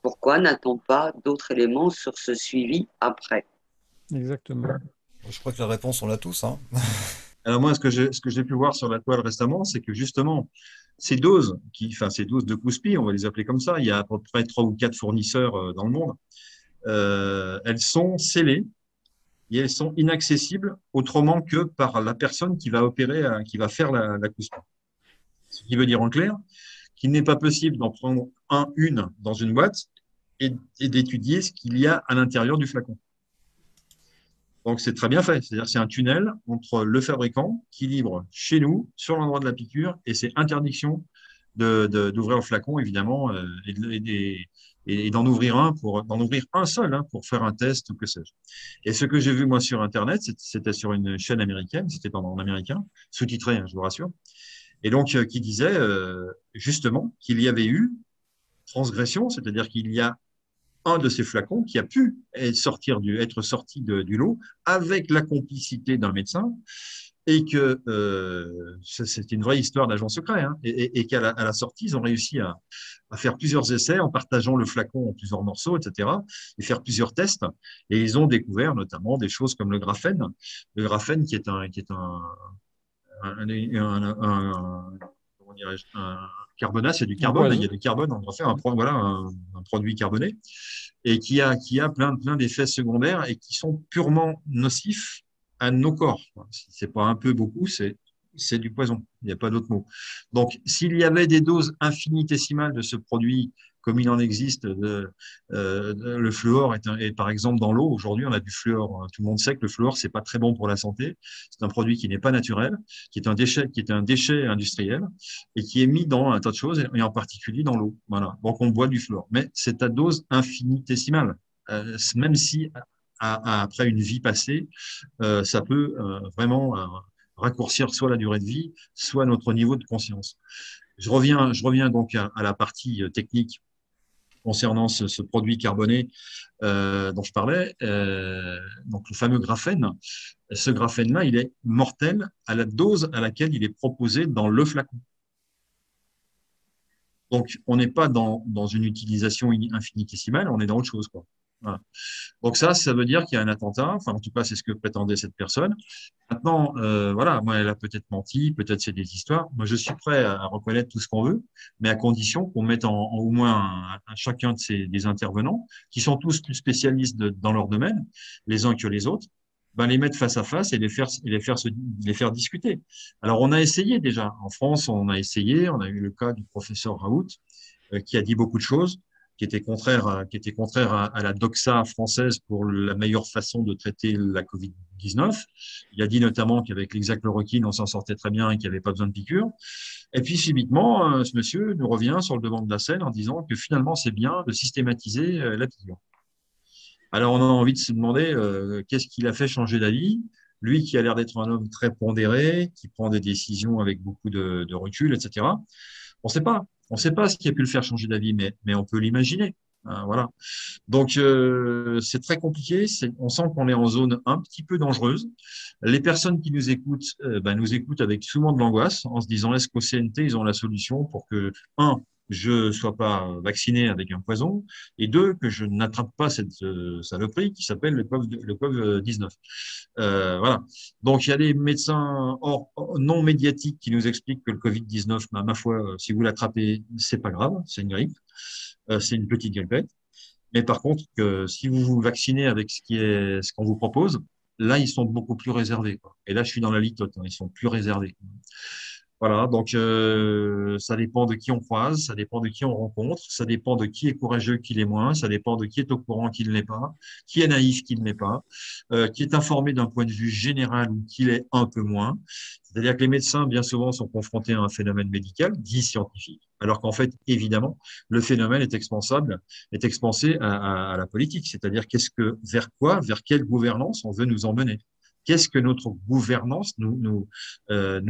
Pourquoi n'a-t-on pas d'autres éléments sur ce suivi après? Exactement. Je crois que la réponse, on l'a tous. Hein. Alors moi, ce que j'ai pu voir sur la toile récemment, c'est que justement, ces doses de cospi, on va les appeler comme ça, il y a à peu près 3 ou 4 fournisseurs dans le monde, elles sont scellées et elles sont inaccessibles autrement que par la personne qui va opérer, qui va faire la cospi. Ce qui veut dire en clair qu'il n'est pas possible d'en prendre une dans une boîte et d'étudier ce qu'il y a à l'intérieur du flacon. Donc, c'est très bien fait. C'est-à-dire c'est un tunnel entre le fabricant qui livre chez nous, sur l'endroit de la piqûre, et c'est interdiction d'ouvrir le flacon, évidemment, et d'en ouvrir un seul pour faire un test ou que sais-je. Et ce que j'ai vu, moi, sur Internet, c'était sur une chaîne américaine, c'était en américain, sous-titré, je vous rassure, et donc qui disait justement qu'il y avait eu transgression, c'est-à-dire qu'il y a un de ces flacons qui a pu être sorti du lot avec la complicité d'un médecin et que c'est une vraie histoire d'agent secret et qu'à la sortie, ils ont réussi à faire plusieurs essais en partageant le flacon en plusieurs morceaux, etc., et faire plusieurs tests. Et ils ont découvert notamment des choses comme le graphène qui est comment dirais-je, un carbonate, c'est du Un carbone, il y a poison. du carbone en graphène, voilà, un produit carboné, et qui a plein d'effets secondaires et qui sont purement nocifs à nos corps. Si c'est pas un peu beaucoup, c'est du poison. Il n'y a pas d'autre mot. Donc, s'il y avait des doses infinitésimales de ce produit, comme il en existe, le fluor est par exemple dans l'eau. Aujourd'hui, on a du fluor. Tout le monde sait que le fluor, c'est pas très bon pour la santé. C'est un produit qui n'est pas naturel, qui est un déchet industriel et qui est mis dans un tas de choses et en particulier dans l'eau. Voilà. Donc, on boit du fluor. Mais c'est à dose infinitésimale. Même si après une vie passée, ça peut vraiment raccourcir soit la durée de vie, soit notre niveau de conscience. Je reviens donc à la partie technique concernant ce produit carboné dont je parlais, donc le fameux graphène. Ce graphène-là, il est mortel à la dose à laquelle il est proposé dans le flacon. Donc, on n'est pas dans une utilisation infinitésimale, on est dans autre chose, quoi. Voilà. Donc ça veut dire qu'il y a un attentat. Enfin, en tout cas, c'est ce que prétendait cette personne. Maintenant, voilà, moi, elle a peut-être menti, peut-être c'est des histoires. Moi, je suis prêt à reconnaître tout ce qu'on veut, mais à condition qu'on mette au moins chacun des intervenants, qui sont tous plus spécialistes dans leur domaine, les uns que les autres, ben, les mettre face à face et les faire discuter. Alors, on a essayé déjà. En France, on a essayé. On a eu le cas du professeur Raoult, qui a dit beaucoup de choses qui était contraire à la doxa française pour la meilleure façon de traiter la Covid-19. Il a dit notamment qu'avec l'hexachloroquine, on s'en sortait très bien et qu'il n'y avait pas besoin de piqûres. Et puis, subitement, ce monsieur nous revient sur le devant de la scène en disant que finalement, c'est bien de systématiser la piqûre. Alors, on a envie de se demander qu'est-ce qu'il a fait changer d'avis. Lui qui a l'air d'être un homme très pondéré, qui prend des décisions avec beaucoup de recul, etc. On ne sait pas. On ne sait pas ce qui a pu le faire changer d'avis, mais on peut l'imaginer. Voilà. Donc, c'est très compliqué. On sent qu'on est en zone un petit peu dangereuse. Les personnes qui nous écoutent, nous écoutent avec souvent de l'angoisse, en se disant est-ce qu'au CNT, ils ont la solution pour que, je ne sois pas vacciné avec un poison, et deux, que je n'attrape pas cette saloperie qui s'appelle le COVID-19. Voilà. Donc, il y a des médecins non médiatiques qui nous expliquent que le Covid-19, ma foi, si vous l'attrapez, c'est pas grave, c'est une grippe, c'est une petite grippette. Mais par contre, que si vous vous vaccinez avec ce qu'on vous propose, là, ils sont beaucoup plus réservés, quoi. Et là, je suis dans la litote, ils sont plus réservés. Voilà, donc ça dépend de qui on croise, ça dépend de qui on rencontre, ça dépend de qui est courageux, qui l'est moins, ça dépend de qui est au courant, qui ne l'est pas, qui est naïf, qui ne l'est pas, qui est informé d'un point de vue général ou qui l'est un peu moins. C'est-à-dire que les médecins, bien souvent, sont confrontés à un phénomène médical, dit scientifique, alors qu'en fait, évidemment, le phénomène est expansé à la politique, c'est-à-dire vers quelle gouvernance on veut nous emmener. Qu'est-ce que notre gouvernance nous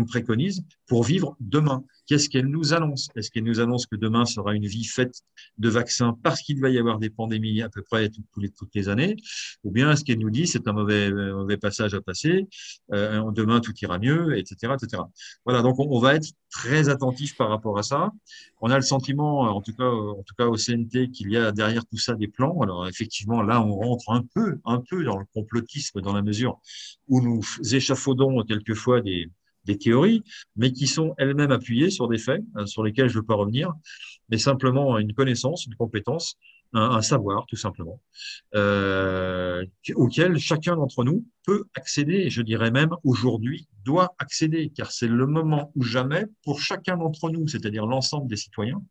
préconise pour vivre demain? Qu'est-ce qu'elle nous annonce? Est-ce qu'elle nous annonce que demain sera une vie faite de vaccins parce qu'il va y avoir des pandémies à peu près toutes les années? Ou bien est-ce qu'elle nous dit c'est un mauvais passage à passer, demain tout ira mieux, etc., etc. Voilà, donc on va être très attentif par rapport à ça. On a le sentiment, en tout cas au CNT, qu'il y a derrière tout ça des plans. Alors effectivement, là, on rentre un peu dans le complotisme dans la mesure où nous échafaudons quelquefois des théories, mais qui sont elles-mêmes appuyées sur des faits sur lesquels je ne veux pas revenir, mais simplement une connaissance, une compétence, un savoir, tout simplement, auquel chacun d'entre nous peut accéder, et je dirais même aujourd'hui doit accéder, car c'est le moment ou jamais pour chacun d'entre nous, c'est-à-dire l'ensemble des citoyens,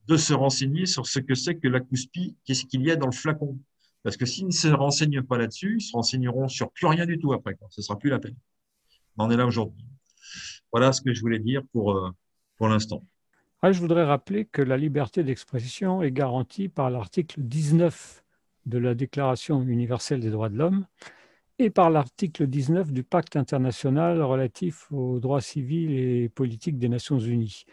de se renseigner sur ce que c'est que l'acouspi, qu'est-ce qu'il y a dans le flacon. Parce que s'ils ne se renseignent pas là-dessus, ils se renseigneront sur plus rien du tout après, quoi. Ce sera plus la peine. On en est là aujourd'hui. Voilà ce que je voulais dire pour l'instant. Ah, je voudrais rappeler que la liberté d'expression est garantie par l'article 19 de la Déclaration universelle des droits de l'homme et par l'article 19 du Pacte international relatif aux droits civils et politiques des Nations unies.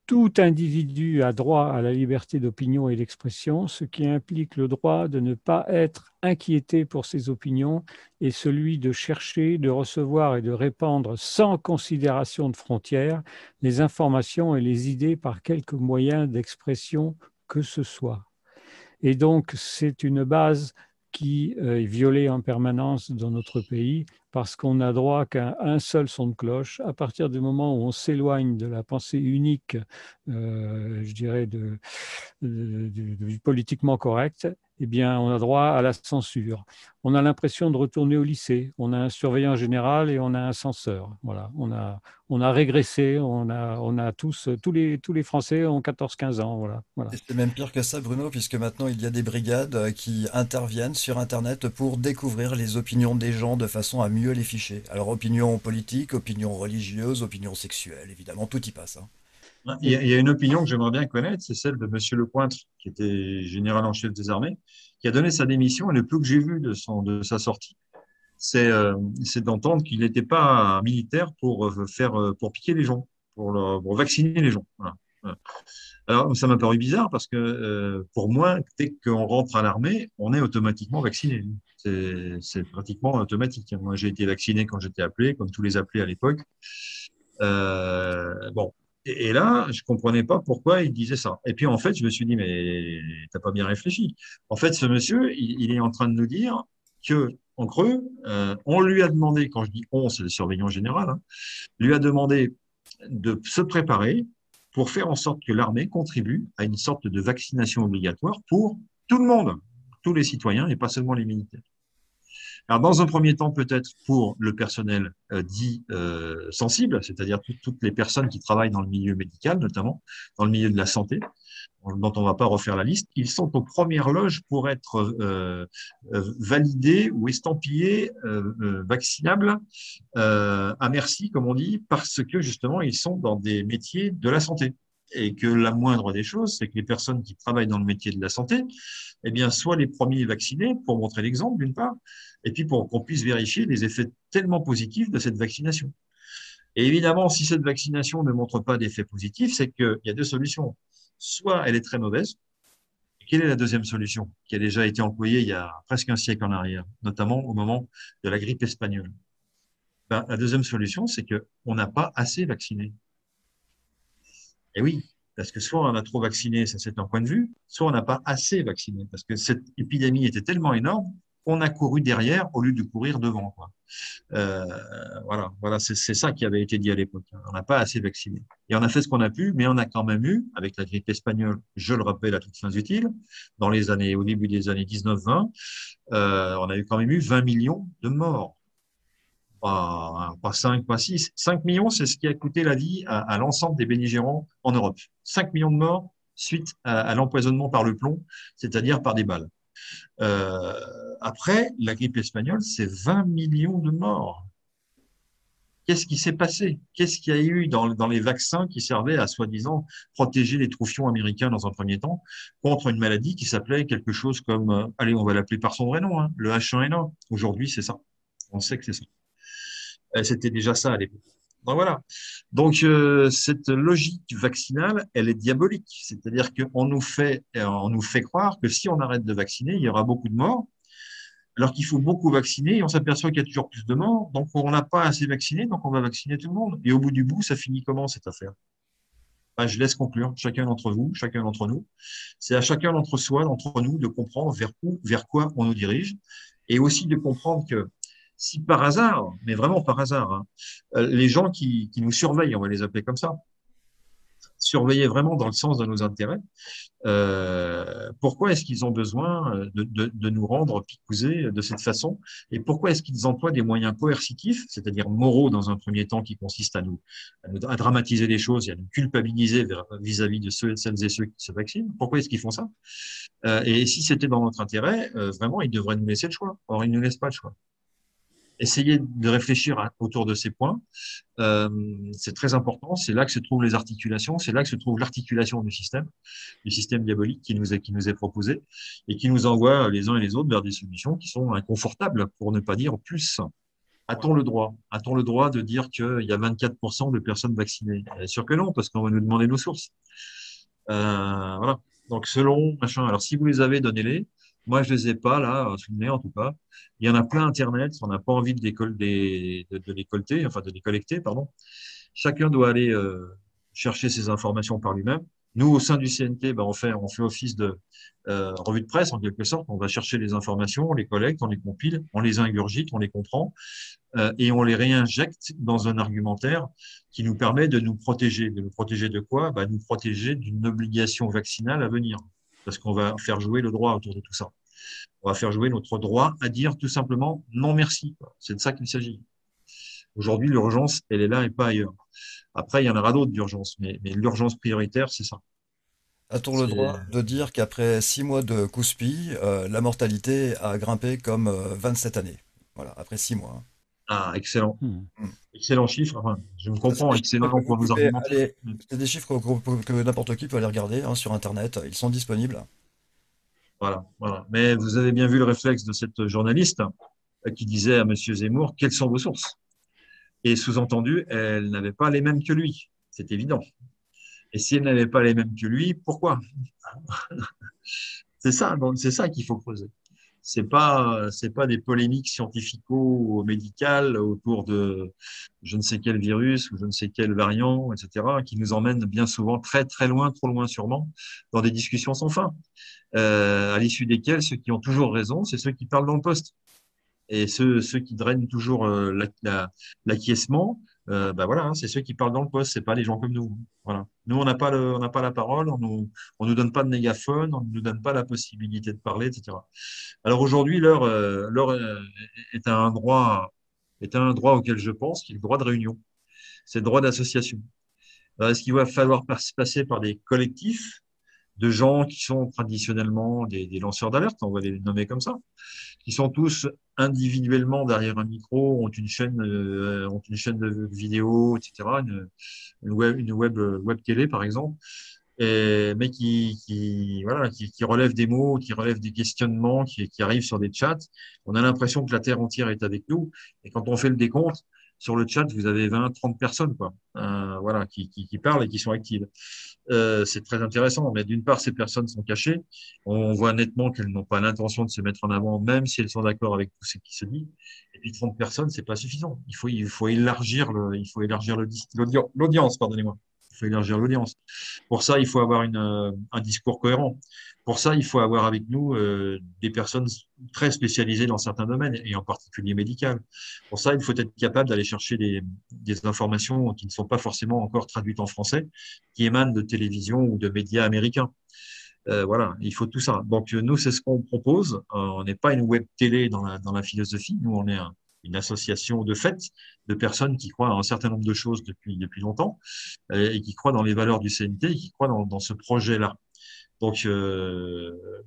Tout individu a droit à la liberté d'opinion et d'expression, ce qui implique le droit de ne pas être inquiété pour ses opinions et celui de chercher, de recevoir et de répandre sans considération de frontières les informations et les idées par quelque moyen d'expression que ce soit. Et donc, c'est une base qui est violée en permanence dans notre pays parce qu'on n'a droit qu'à un seul son de cloche. À partir du moment où on s'éloigne de la pensée unique, je dirais, du politiquement correct, eh bien, on a droit à la censure. On a l'impression de retourner au lycée. On a un surveillant général et on a un censeur. Voilà, on a régressé. On a tous les Français ont 14-15 ans. Voilà, voilà. Et c'est même pire que ça, Bruno, puisque maintenant il y a des brigades qui interviennent sur Internet pour découvrir les opinions des gens de façon à mieux les ficher. Alors, opinion politique, opinion religieuse, opinion sexuelle, évidemment, tout y passe, hein. Il y a une opinion que j'aimerais bien connaître, c'est celle de Monsieur Lecointre, qui était général en chef des armées, qui a donné sa démission, et le peu que j'ai vu de sa sortie, c'est d'entendre qu'il n'était pas militaire pour piquer les gens, pour vacciner les gens. Voilà. Voilà. Alors, ça m'a paru bizarre parce que pour moi, dès qu'on rentre à l'armée, on est automatiquement vacciné. C'est pratiquement automatique. Moi, j'ai été vacciné quand j'étais appelé, comme tous les appelés à l'époque. Bon. Et là, je comprenais pas pourquoi il disait ça. Et puis, en fait, je me suis dit, mais t'as pas bien réfléchi. En fait, ce monsieur, il est en train de nous dire que, en creux, on lui a demandé, quand je dis on, c'est le surveillant général, hein, lui a demandé de se préparer pour faire en sorte que l'armée contribue à une sorte de vaccination obligatoire pour tout le monde, tous les citoyens et pas seulement les militaires. Alors, dans un premier temps, peut-être pour le personnel dit sensible, c'est-à-dire toutes les personnes qui travaillent dans le milieu médical, notamment dans le milieu de la santé, dont on ne va pas refaire la liste, ils sont aux premières loges pour être validés ou estampillés vaccinables à merci, comme on dit, parce que justement, ils sont dans des métiers de la santé. Et que la moindre des choses, c'est que les personnes qui travaillent dans le métier de la santé, eh bien, soient les premiers vaccinés pour montrer l'exemple, d'une part, et puis pour qu'on puisse vérifier les effets tellement positifs de cette vaccination. Et évidemment, si cette vaccination ne montre pas d'effets positifs, c'est qu'il y a deux solutions. Soit elle est très mauvaise. Et quelle est la deuxième solution qui a déjà été employée il y a presque un siècle en arrière, notamment au moment de la grippe espagnole? Ben, la deuxième solution, c'est qu'on n'a pas assez vacciné. Et oui, parce que soit on a trop vacciné, ça c'est un point de vue, soit on n'a pas assez vacciné, parce que cette épidémie était tellement énorme qu'on a couru derrière au lieu de courir devant, quoi. Euh, voilà, c'est ça qui avait été dit à l'époque. On n'a pas assez vacciné. Et on a fait ce qu'on a pu, mais on a quand même eu, avec la grippe espagnole, je le rappelle à toutes fins utiles, au début des années 19-20, on a eu quand même eu 20 millions de morts. Pas 5, pas 6. 5 millions, c'est ce qui a coûté la vie à l'ensemble des belligérants en Europe. 5 millions de morts suite à l'empoisonnement par le plomb, c'est-à-dire par des balles. Après, la grippe espagnole, c'est 20 millions de morts. Qu'est-ce qui s'est passé? Qu'est-ce qu'il y a eu dans les vaccins qui servaient à soi-disant protéger les troufions américains dans un premier temps contre une maladie qui s'appelait quelque chose comme, allez, on va l'appeler par son vrai nom, hein, le H1N1. Aujourd'hui, c'est ça. On sait que c'est ça. C'était déjà ça à l'époque. Donc voilà. Donc cette logique vaccinale, elle est diabolique. C'est-à-dire qu'on nous fait croire que si on arrête de vacciner, il y aura beaucoup de morts, alors qu'il faut beaucoup vacciner et on s'aperçoit qu'il y a toujours plus de morts. Donc on n'a pas assez vacciné, donc on va vacciner tout le monde. Et au bout du bout, ça finit comment cette affaire? Ben, je laisse conclure chacun d'entre vous, chacun d'entre nous. C'est à chacun d'entre nous de comprendre vers quoi on nous dirige, et aussi de comprendre que si par hasard, mais vraiment par hasard, hein, les gens qui nous surveillent, on va les appeler comme ça, surveiller vraiment dans le sens de nos intérêts. Pourquoi est-ce qu'ils ont besoin de nous rendre picousés de cette façon? Et pourquoi est-ce qu'ils emploient des moyens coercitifs, c'est-à-dire moraux dans un premier temps, qui consistent à dramatiser les choses et à nous culpabiliser vis-à-vis de celles et ceux qui se vaccinent? Pourquoi est-ce qu'ils font ça? Et si c'était dans notre intérêt, vraiment, ils devraient nous laisser le choix. Or, ils ne nous laissent pas le choix. Essayez de réfléchir autour de ces points. C'est très important. C'est là que se trouvent les articulations. C'est là que se trouve l'articulation du système diabolique qui nous est proposé et qui nous envoie les uns et les autres vers des solutions qui sont inconfortables, pour ne pas dire plus. A-t-on le droit? A-t-on le droit de dire qu'il y a 24% de personnes vaccinées? Bien sûr que non, parce qu'on va nous demander nos sources. Voilà. Donc, selon machin. Alors, si vous les avez, donnez-les. Moi, je les ai pas là, sous le nez en tout cas. Il y en a plein Internet. On n'a pas envie de les collecter, enfin de les collecter, pardon. Chacun doit aller chercher ses informations par lui-même. Nous, au sein du CNT, ben, on fait office de revue de presse en quelque sorte. On va chercher les informations, on les collecte, on les compile, on les ingurgite, on les comprend et on les réinjecte dans un argumentaire qui nous permet de nous protéger. De nous protéger de quoi? Ben, nous protéger d'une obligation vaccinale à venir. Parce qu'on va faire jouer le droit autour de tout ça. On va faire jouer notre droit à dire tout simplement non merci. C'est de ça qu'il s'agit. Aujourd'hui, l'urgence, elle est là et pas ailleurs. Après, il y en aura d'autres d'urgence, mais l'urgence prioritaire, c'est ça. A-t-on le droit de dire qu'après 6 mois de COUSPI, la mortalité a grimpé comme 27 années? Voilà, après 6 mois, hein. Ah, excellent. Hmm. Excellent chiffre. Enfin, je me Ça, c'est comprends, des chiffres excellent que vous pour nos pouvez argumentaires. c'est des chiffres que n'importe qui peut aller regarder, hein, sur Internet. Ils sont disponibles. Voilà, voilà. Mais vous avez bien vu le réflexe de cette journaliste qui disait à Monsieur Zemmour, quelles sont vos sources? Et sous-entendu, elle n'avait pas les mêmes que lui. C'est évident. Et si elle n'avait pas les mêmes que lui, pourquoi? C'est ça, donc c'est ça qu'il faut creuser. C'est pas des polémiques scientifico-médicales autour de je ne sais quel virus ou je ne sais quel variant, etc., qui nous emmènent bien souvent très très loin, trop loin sûrement, dans des discussions sans fin, à l'issue desquelles ceux qui ont toujours raison, c'est ceux qui parlent dans le poste. Et ceux qui drainent toujours l'acquiescement, bah voilà, hein, c'est ceux qui parlent dans le poste, c'est pas les gens comme nous. Voilà. Nous, on n'a pas la parole, on nous donne pas de mégaphone, on ne nous donne pas la possibilité de parler, etc. Alors aujourd'hui, l'heure est à un droit auquel je pense, qui est le droit de réunion. C'est le droit d'association. Est-ce qu'il va falloir passer par des collectifs de gens qui sont traditionnellement des lanceurs d'alerte, on va les nommer comme ça, qui sont tous individuellement derrière un micro, ont une chaîne de vidéo, etc., web télé par exemple, mais voilà, qui relèvent des mots, qui relèvent des questionnements, qui arrivent sur des chats. On a l'impression que la Terre entière est avec nous, et quand on fait le décompte, sur le chat, vous avez 20, 30 personnes, quoi, voilà, qui parlent et qui sont actives. C'est très intéressant, mais d'une part, ces personnes sont cachées. On voit nettement qu'elles n'ont pas l'intention de se mettre en avant, même si elles sont d'accord avec tout ce qui se dit. Et puis 30 personnes, c'est pas suffisant. Il faut élargir l'audience, pardonnez-moi. Il faut élargir l'audience. Pour ça, il faut avoir un discours cohérent. Pour ça, il faut avoir avec nous des personnes très spécialisées dans certains domaines, et en particulier médical. Pour ça, il faut être capable d'aller chercher des informations qui ne sont pas forcément encore traduites en français, qui émanent de télévision ou de médias américains. Voilà, il faut tout ça. Donc, nous, c'est ce qu'on propose. On n'est pas une web télé dans la philosophie. Nous, on est une association de fait de personnes qui croient à un certain nombre de choses depuis longtemps et qui croient dans les valeurs du CNT et qui croient dans ce projet-là. Donc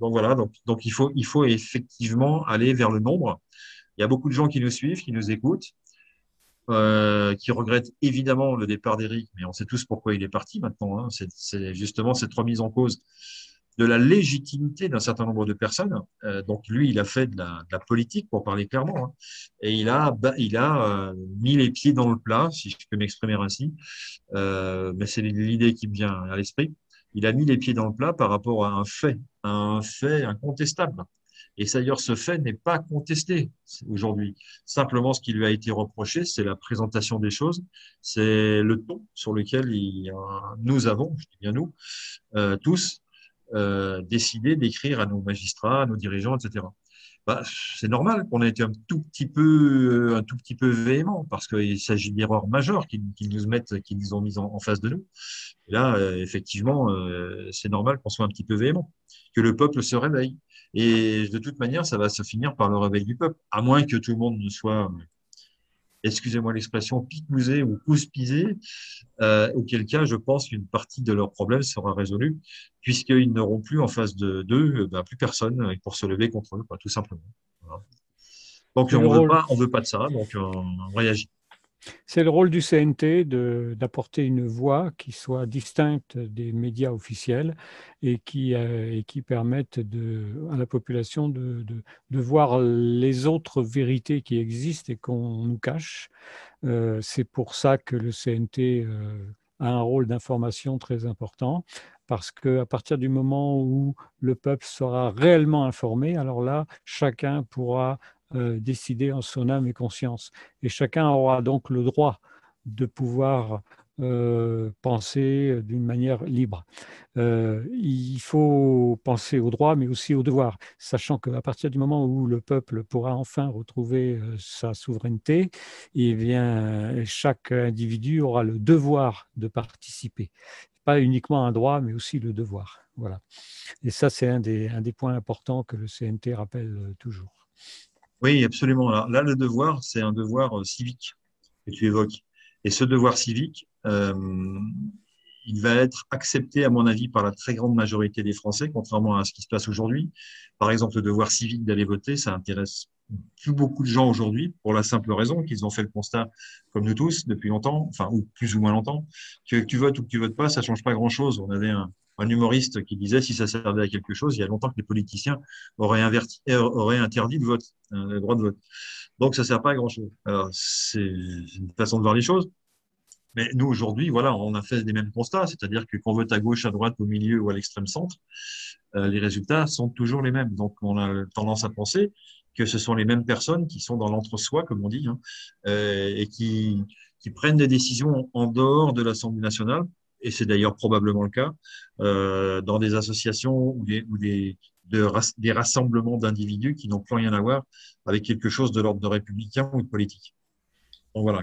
voilà, donc il faut effectivement aller vers le nombre. Il y a beaucoup de gens qui nous suivent, qui nous écoutent, qui regrettent évidemment le départ d'Éric, mais on sait tous pourquoi il est parti maintenant, hein. C'est justement cette remise en cause de la légitimité d'un certain nombre de personnes. Donc lui, il a fait de la politique, pour parler clairement, hein. Et il a mis les pieds dans le plat, si je peux m'exprimer ainsi, mais c'est l'idée qui me vient à l'esprit. Il a mis les pieds dans le plat par rapport à un fait incontestable. Et d'ailleurs, ce fait n'est pas contesté aujourd'hui. Simplement, ce qui lui a été reproché, c'est la présentation des choses, c'est le ton sur lequel nous avons, je dis bien nous, tous, décidé d'écrire à nos magistrats, à nos dirigeants, etc. Bah, c'est normal qu'on ait été un tout petit peu véhément, parce qu'il s'agit d'erreurs majeures qui nous ont mis en face de nous. Et là, effectivement, c'est normal qu'on soit un petit peu véhément, que le peuple se réveille. Et de toute manière, ça va se finir par le réveil du peuple, à moins que tout le monde ne soit, excusez-moi l'expression, picousé ou houspisé, auquel cas, je pense qu'une partie de leurs problèmes sera résolue, puisqu'ils n'auront plus en face d'eux, plus personne pour se lever contre eux, quoi, tout simplement. Voilà. Donc, C'est le rôle. on veut pas de ça, donc on réagit. C'est le rôle du CNT d'apporter une voix qui soit distincte des médias officiels et qui permette à la population de voir les autres vérités qui existent et qu'on nous cache. C'est pour ça que le CNT a un rôle d'information très important, parce qu'à partir du moment où le peuple sera réellement informé, alors là, chacun pourra décider en son âme et conscience. Et chacun aura donc le droit de pouvoir penser d'une manière libre. Il faut penser aux droits, mais aussi aux devoirs, sachant qu'à partir du moment où le peuple pourra enfin retrouver sa souveraineté, eh bien, chaque individu aura le devoir de participer. Pas uniquement un droit, mais aussi le devoir. Voilà. Et ça, c'est un des points importants que le CNT rappelle toujours. Oui, absolument. Là, le devoir, c'est un devoir civique que tu évoques. Et ce devoir civique, il va être accepté, à mon avis, par la très grande majorité des Français, contrairement à ce qui se passe aujourd'hui. Par exemple, le devoir civique d'aller voter, ça intéresse plus beaucoup de gens aujourd'hui, pour la simple raison qu'ils ont fait le constat, comme nous tous, depuis longtemps, enfin, ou plus ou moins longtemps, que tu votes ou que tu votes pas, ça change pas grand-chose. On avait un humoriste qui disait, si ça servait à quelque chose, il y a longtemps que les politiciens auraient interdit le vote, le droit de vote. Donc, ça sert pas à grand-chose. Alors, c'est une façon de voir les choses. Mais nous, aujourd'hui, voilà, on a fait les mêmes constats, c'est-à-dire que qu'on vote à gauche, à droite, au milieu ou à l'extrême centre, les résultats sont toujours les mêmes. Donc, on a tendance à penser que ce sont les mêmes personnes qui sont dans l'entre-soi, comme on dit, hein, et qui prennent des décisions en dehors de l'Assemblée nationale, et c'est d'ailleurs probablement le cas, dans des associations ou des rassemblements d'individus qui n'ont plus rien à voir avec quelque chose de l'ordre de républicain ou de politique. Donc voilà,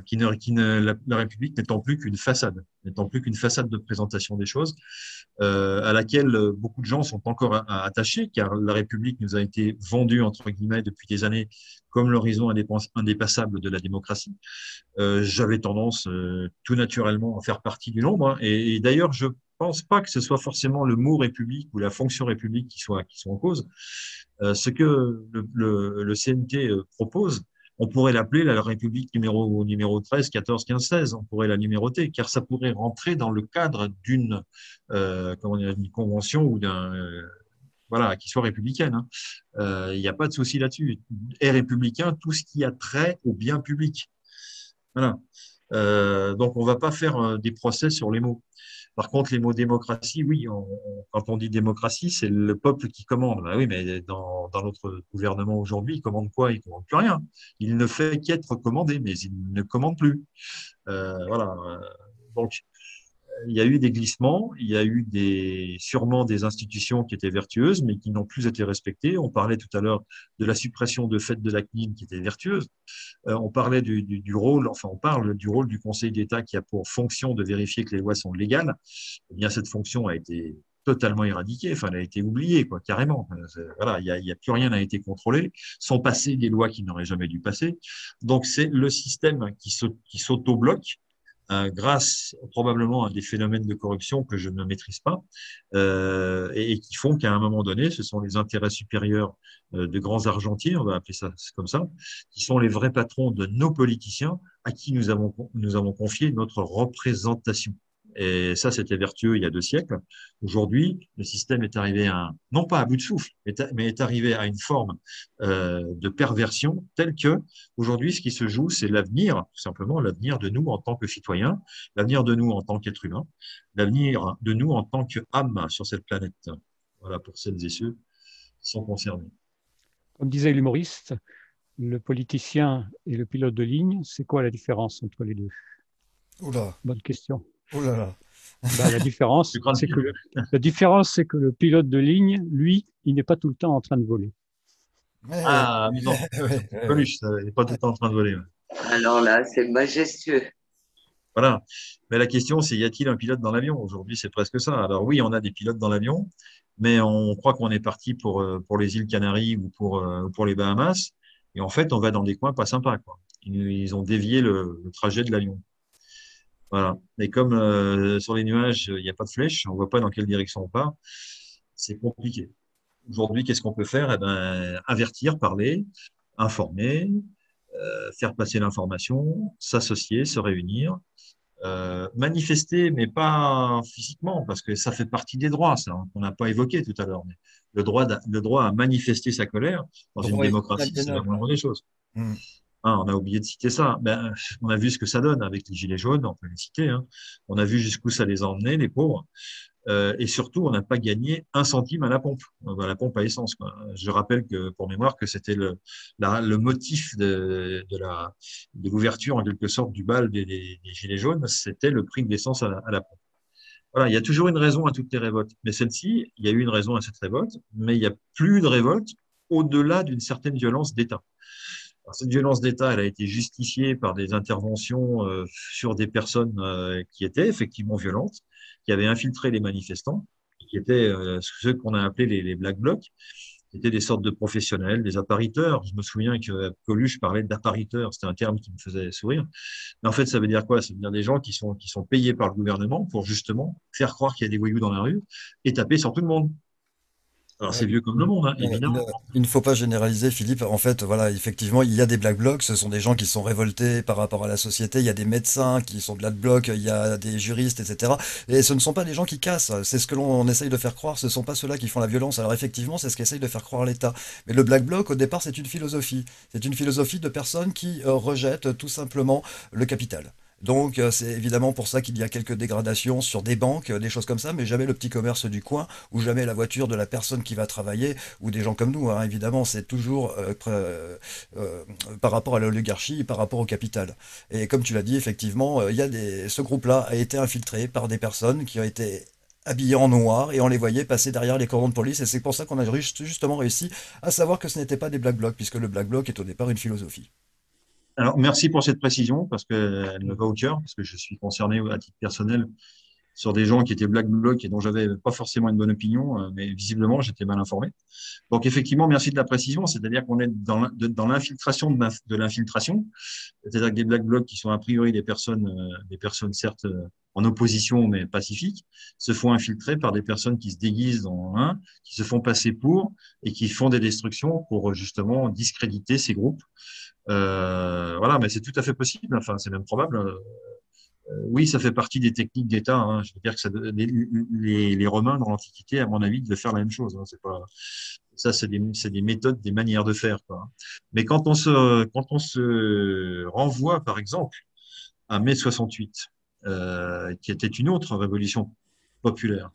la République n'étant plus qu'une façade, de présentation des choses, à laquelle beaucoup de gens sont encore attachés, car la République nous a été vendue, entre guillemets, depuis des années comme l'horizon indépassable de la démocratie. J'avais tendance tout naturellement à faire partie du nombre, hein, et d'ailleurs, je pense pas que ce soit forcément le mot République ou la fonction République qui soit en cause. Ce que le CNT propose, on pourrait l'appeler la République numéro 13, 14, 15, 16. On pourrait la numéroter, car ça pourrait rentrer dans le cadre d'une convention ou voilà, qui soit républicaine. Hein. Il n'y a pas de souci là-dessus. Est républicain tout ce qui a trait au bien public. Voilà. Donc, on ne va pas faire des procès sur les mots. Par contre, les mots démocratie, oui, quand on dit démocratie, c'est le peuple qui commande. Ben oui, mais dans notre gouvernement aujourd'hui, il commande quoi? Il ne commande plus rien. Il ne fait qu'être commandé, mais il ne commande plus. Voilà. Donc, il y a eu des glissements, il y a eu sûrement des institutions qui étaient vertueuses, mais qui n'ont plus été respectées. On parlait tout à l'heure de la suppression de fait de la CNIL qui était vertueuse. On parlait du rôle, enfin, on parle du rôle du Conseil d'État qui a pour fonction de vérifier que les lois sont légales. Eh bien, cette fonction a été totalement éradiquée, enfin, elle a été oubliée, quoi, carrément. Voilà, il y a plus rien n'a été contrôlé. Sont passées des lois qui n'auraient jamais dû passer. Donc, c'est le système qui s'auto-bloque. Grâce probablement à des phénomènes de corruption que je ne maîtrise pas, et qui font qu'à un moment donné, ce sont les intérêts supérieurs de grands argentiers, on va appeler ça comme ça, qui sont les vrais patrons de nos politiciens à qui nous avons confié notre représentation. Et ça, c'était vertueux il y a 2 siècles. Aujourd'hui, le système est arrivé non pas à bout de souffle, mais est arrivé à une forme de perversion telle que aujourd'hui, ce qui se joue, c'est l'avenir, tout simplement, l'avenir de nous en tant que citoyens, l'avenir de nous en tant qu'êtres humains, l'avenir de nous en tant qu'âme sur cette planète. Voilà pour celles et ceux qui sont concernés. Comme disait l'humoriste, le politicien et le pilote de ligne, c'est quoi la différence entre les deux? Oula. Bonne question. Oh là là. La différence, c'est que le pilote de ligne, lui, il n'est pas tout le temps en train de voler. Ouais, Ah, amusant. ouais, ouais, ouais. Coluche, ça, il n'est pas tout le temps en train de voler. Ouais. Alors là, c'est majestueux. Voilà. Mais la question, c'est y a-t-il un pilote dans l'avion? Aujourd'hui, c'est presque ça. Alors oui, on a des pilotes dans l'avion, mais on croit qu'on est parti pour les îles Canaries ou pour les Bahamas. Et en fait, on va dans des coins pas sympas, quoi. Ils ont dévié le trajet de l'avion. Voilà. Et comme sur les nuages, il n'y a pas de flèche, on ne voit pas dans quelle direction on part, c'est compliqué. Aujourd'hui, qu'est-ce qu'on peut faire? Eh ben, avertir, parler, informer, faire passer l'information, s'associer, se réunir, manifester, mais pas physiquement, parce que ça fait partie des droits, ça, hein, qu'on n'a pas évoqué tout à l'heure. Mais le droit à manifester sa colère dans une Droit démocratie, c'est la inaliénable. moindre des choses. Hmm. Hein, on a oublié de citer ça. Ben, on a vu ce que ça donne avec les gilets jaunes, on peut les citer. Hein. On a vu jusqu'où ça les a emmenés, les pauvres. Et surtout, on n'a pas gagné un centime à la pompe à essence. Quoi. Je rappelle que, pour mémoire, que c'était le motif de l'ouverture, en quelque sorte, du bal des Gilets jaunes, c'était le prix de l'essence à la pompe. Voilà, il y a toujours une raison à toutes les révoltes. Mais celle-ci, il y a eu une raison à cette révolte, mais il n'y a plus de révolte au-delà d'une certaine violence d'État. Alors, cette violence d'État, elle a été justifiée par des interventions sur des personnes qui étaient effectivement violentes, qui avaient infiltré les manifestants, qui étaient ceux qu'on a appelés les Black Blocs, qui étaient des sortes de professionnels, des appariteurs. Je me souviens que Coluche parlait d'appariteurs, c'était un terme qui me faisait sourire. Mais en fait, ça veut dire quoi? Ça veut dire des gens qui sont payés par le gouvernement pour justement faire croire qu'il y a des voyous dans la rue et taper sur tout le monde. Alors Ouais. c'est vieux comme le monde, hein, Il ne évidemment. il ne faut pas généraliser, Philippe. En fait, voilà, effectivement, il y a des Black Blocs. Ce sont des gens qui sont révoltés par rapport à la société. Il y a des médecins qui sont Black Blocs. Il y a des juristes, etc. Et ce ne sont pas des gens qui cassent. C'est ce que l'on essaye de faire croire. Ce ne sont pas ceux-là qui font la violence. Alors effectivement, c'est ce qu'essaye de faire croire l'État. Mais le Black Bloc, au départ, c'est une philosophie. C'est une philosophie de personnes qui rejettent tout simplement le capital. Donc, c'est évidemment pour ça qu'il y a quelques dégradations sur des banques, des choses comme ça, mais jamais le petit commerce du coin, ou jamais la voiture de la personne qui va travailler, ou des gens comme nous, hein, évidemment, c'est toujours par rapport à l'oligarchie, par rapport au capital. Et comme tu l'as dit, effectivement, ce groupe-là a été infiltré par des personnes qui ont été habillées en noir, et on les voyait passer derrière les cordons de police, et c'est pour ça qu'on a justement réussi à savoir que ce n'était pas des Black Blocs, puisque le Black Bloc est au départ une philosophie. Alors, merci pour cette précision, parce qu'elle me va au cœur, parce que je suis concerné à titre personnel sur des gens qui étaient Black Bloc et dont j'avais pas forcément une bonne opinion, mais visiblement, j'étais mal informé. Donc, effectivement, merci de la précision, c'est-à-dire qu'on est dans l'infiltration de l'infiltration, c'est-à-dire que des Black Blocs qui sont a priori des personnes certes en opposition, mais pacifiques, se font infiltrer par des personnes qui se déguisent en un, qui se font passer pour, et qui font des destructions pour justement discréditer ces groupes. Voilà, mais c'est tout à fait possible, enfin, c'est même probable. Oui, ça fait partie des techniques d'État. Hein. Je veux dire que les Romains dans l'Antiquité, à mon avis, devaient faire la même chose. Hein. C'est pas, ça, c'est des méthodes, des manières de faire. Quoi. Mais quand on se renvoie, par exemple, à mai 68, qui était une autre révolution populaire,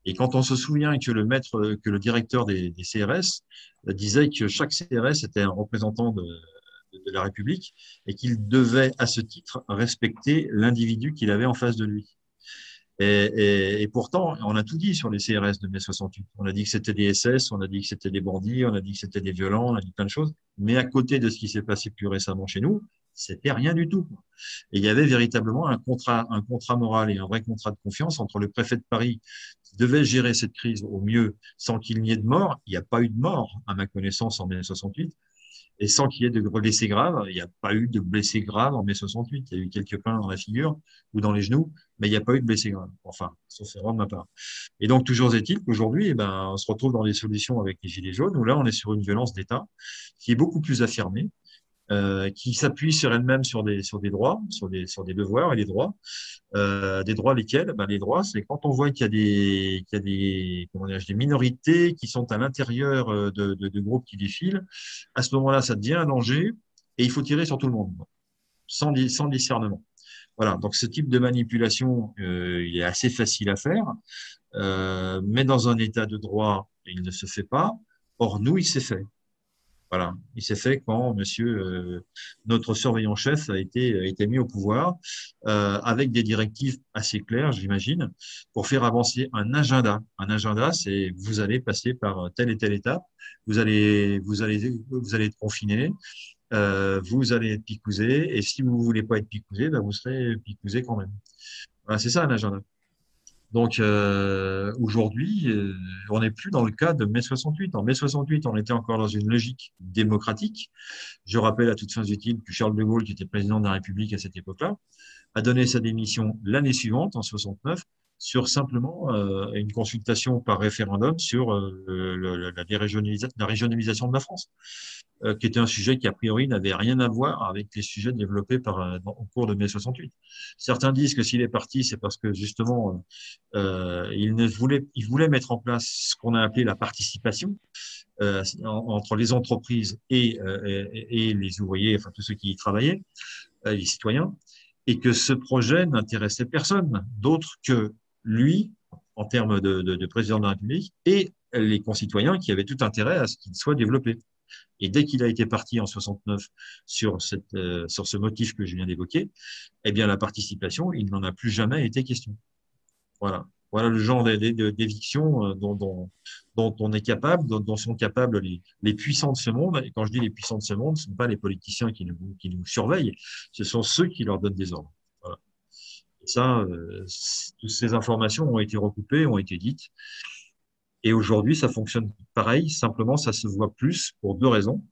et quand on se souvient que que le directeur des CRS disait que chaque CRS était un représentant de la République et qu'il devait, à ce titre, respecter l'individu qu'il avait en face de lui. Et pourtant, on a tout dit sur les CRS de mai 68. On a dit que c'était des SS, on a dit que c'était des bandits, on a dit que c'était des violents, on a dit plein de choses. Mais à côté de ce qui s'est passé plus récemment chez nous, c'était rien du tout. Et il y avait véritablement un contrat moral et un vrai contrat de confiance entre le préfet de Paris qui devait gérer cette crise au mieux sans qu'il n'y ait de mort. Il n'y a pas eu de mort, à ma connaissance, en mai 68. Et sans qu'il y ait de blessés graves, il n'y a pas eu de blessés graves en mai 68. Il y a eu quelques pains dans la figure ou dans les genoux, mais il n'y a pas eu de blessés graves. Enfin, sauf erreur de ma part. Et donc, toujours est-il qu'aujourd'hui, eh ben, on se retrouve dans des solutions avec les Gilets jaunes, où là, on est sur une violence d'État qui est beaucoup plus affirmée, qui s'appuie sur elle-même sur des droits, sur des devoirs et des droits lesquels, ben, les droits, c'est quand on voit qu'il y a comment dirais-je, des minorités qui sont à l'intérieur de groupes qui défilent, à ce moment-là, ça devient un danger et il faut tirer sur tout le monde, sans discernement. Voilà, donc ce type de manipulation, il est assez facile à faire, mais dans un état de droit, il ne se fait pas. Or, nous, il s'est fait. Voilà. Il s'est fait quand notre surveillant-chef a été mis au pouvoir, avec des directives assez claires, j'imagine, pour faire avancer un agenda. Un agenda, c'est vous allez passer par telle et telle étape, vous allez être confiné, vous allez être picousé, et si vous voulez pas être picousé, ben vous serez picousé quand même. Voilà, c'est ça un agenda. Donc aujourd'hui, on n'est plus dans le cas de mai 68. En mai 68, on était encore dans une logique démocratique. Je rappelle à toutes fins utiles que Charles de Gaulle, qui était président de la République à cette époque-là, a donné sa démission l'année suivante, en 69, sur simplement une consultation par référendum sur la régionalisation de la France, qui était un sujet qui, a priori, n'avait rien à voir avec les sujets développés au cours de mai 68. Certains disent que s'il est parti, c'est parce que, justement, il voulait mettre en place ce qu'on a appelé la participation, entre les entreprises et les ouvriers, enfin tous ceux qui y travaillaient, les citoyens, et que ce projet n'intéressait personne d'autre que lui, en termes de président de la République, et les concitoyens qui avaient tout intérêt à ce qu'il soit développé. Et dès qu'il a été parti en 69 sur ce motif que je viens d'évoquer, eh bien la participation, il n'en a plus jamais été question. Voilà. Voilà le genre d'éviction dont on est capable, dont sont capables les puissants de ce monde. Et quand je dis les puissants de ce monde, ce ne sont pas les politiciens qui nous surveillent, ce sont ceux qui leur donnent des ordres. Voilà. Et ça, toutes ces informations ont été recoupées, ont été dites. Et aujourd'hui, ça fonctionne pareil. Simplement, ça se voit plus pour deux raisons.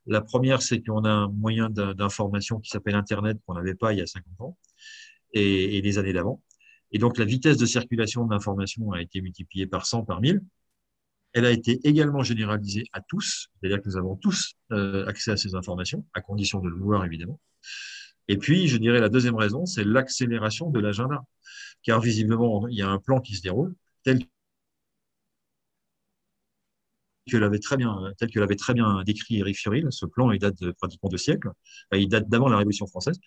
La première, c'est qu'on a un moyen d'information qui s'appelle Internet qu'on n'avait pas il y a 50 ans et les années d'avant. Et donc, la vitesse de circulation de l'information a été multipliée par 100, par 1000. Elle a été également généralisée à tous, c'est-à-dire que nous avons tous accès à ces informations, à condition de le vouloir, évidemment. Et puis, je dirais la deuxième raison, c'est l'accélération de l'agenda. Car visiblement, il y a un plan qui se déroule, tel tel que l'avait très bien décrit Éric Fiorile. Ce plan, il date de pratiquement 2 siècles. Enfin, il date d'avant la Révolution française.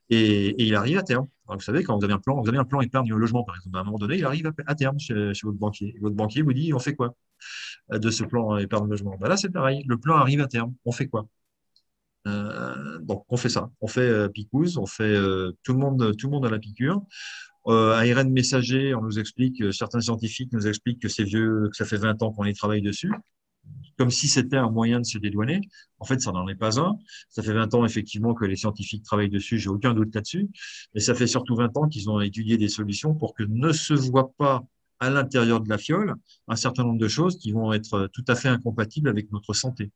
Et il arrive à terme. Alors, vous savez, quand vous avez un plan épargne au logement, par exemple, à un moment donné, il arrive à terme chez votre banquier. Et votre banquier vous dit, on fait quoi de ce plan épargne logement? Ben là, c'est pareil. Le plan arrive à terme. On fait quoi? Donc, on fait ça. On fait picouse, on fait tout le monde à la piqûre. ARN messager, on nous explique, certains scientifiques nous expliquent que c'est vieux, que ça fait 20 ans qu'on y travaille dessus, comme si c'était un moyen de se dédouaner. En fait, ça n'en est pas un. Ça fait 20 ans, effectivement, que les scientifiques travaillent dessus, j'ai aucun doute là-dessus. Mais ça fait surtout 20 ans qu'ils ont étudié des solutions pour que ne se voit pas à l'intérieur de la fiole un certain nombre de choses qui vont être tout à fait incompatibles avec notre santé.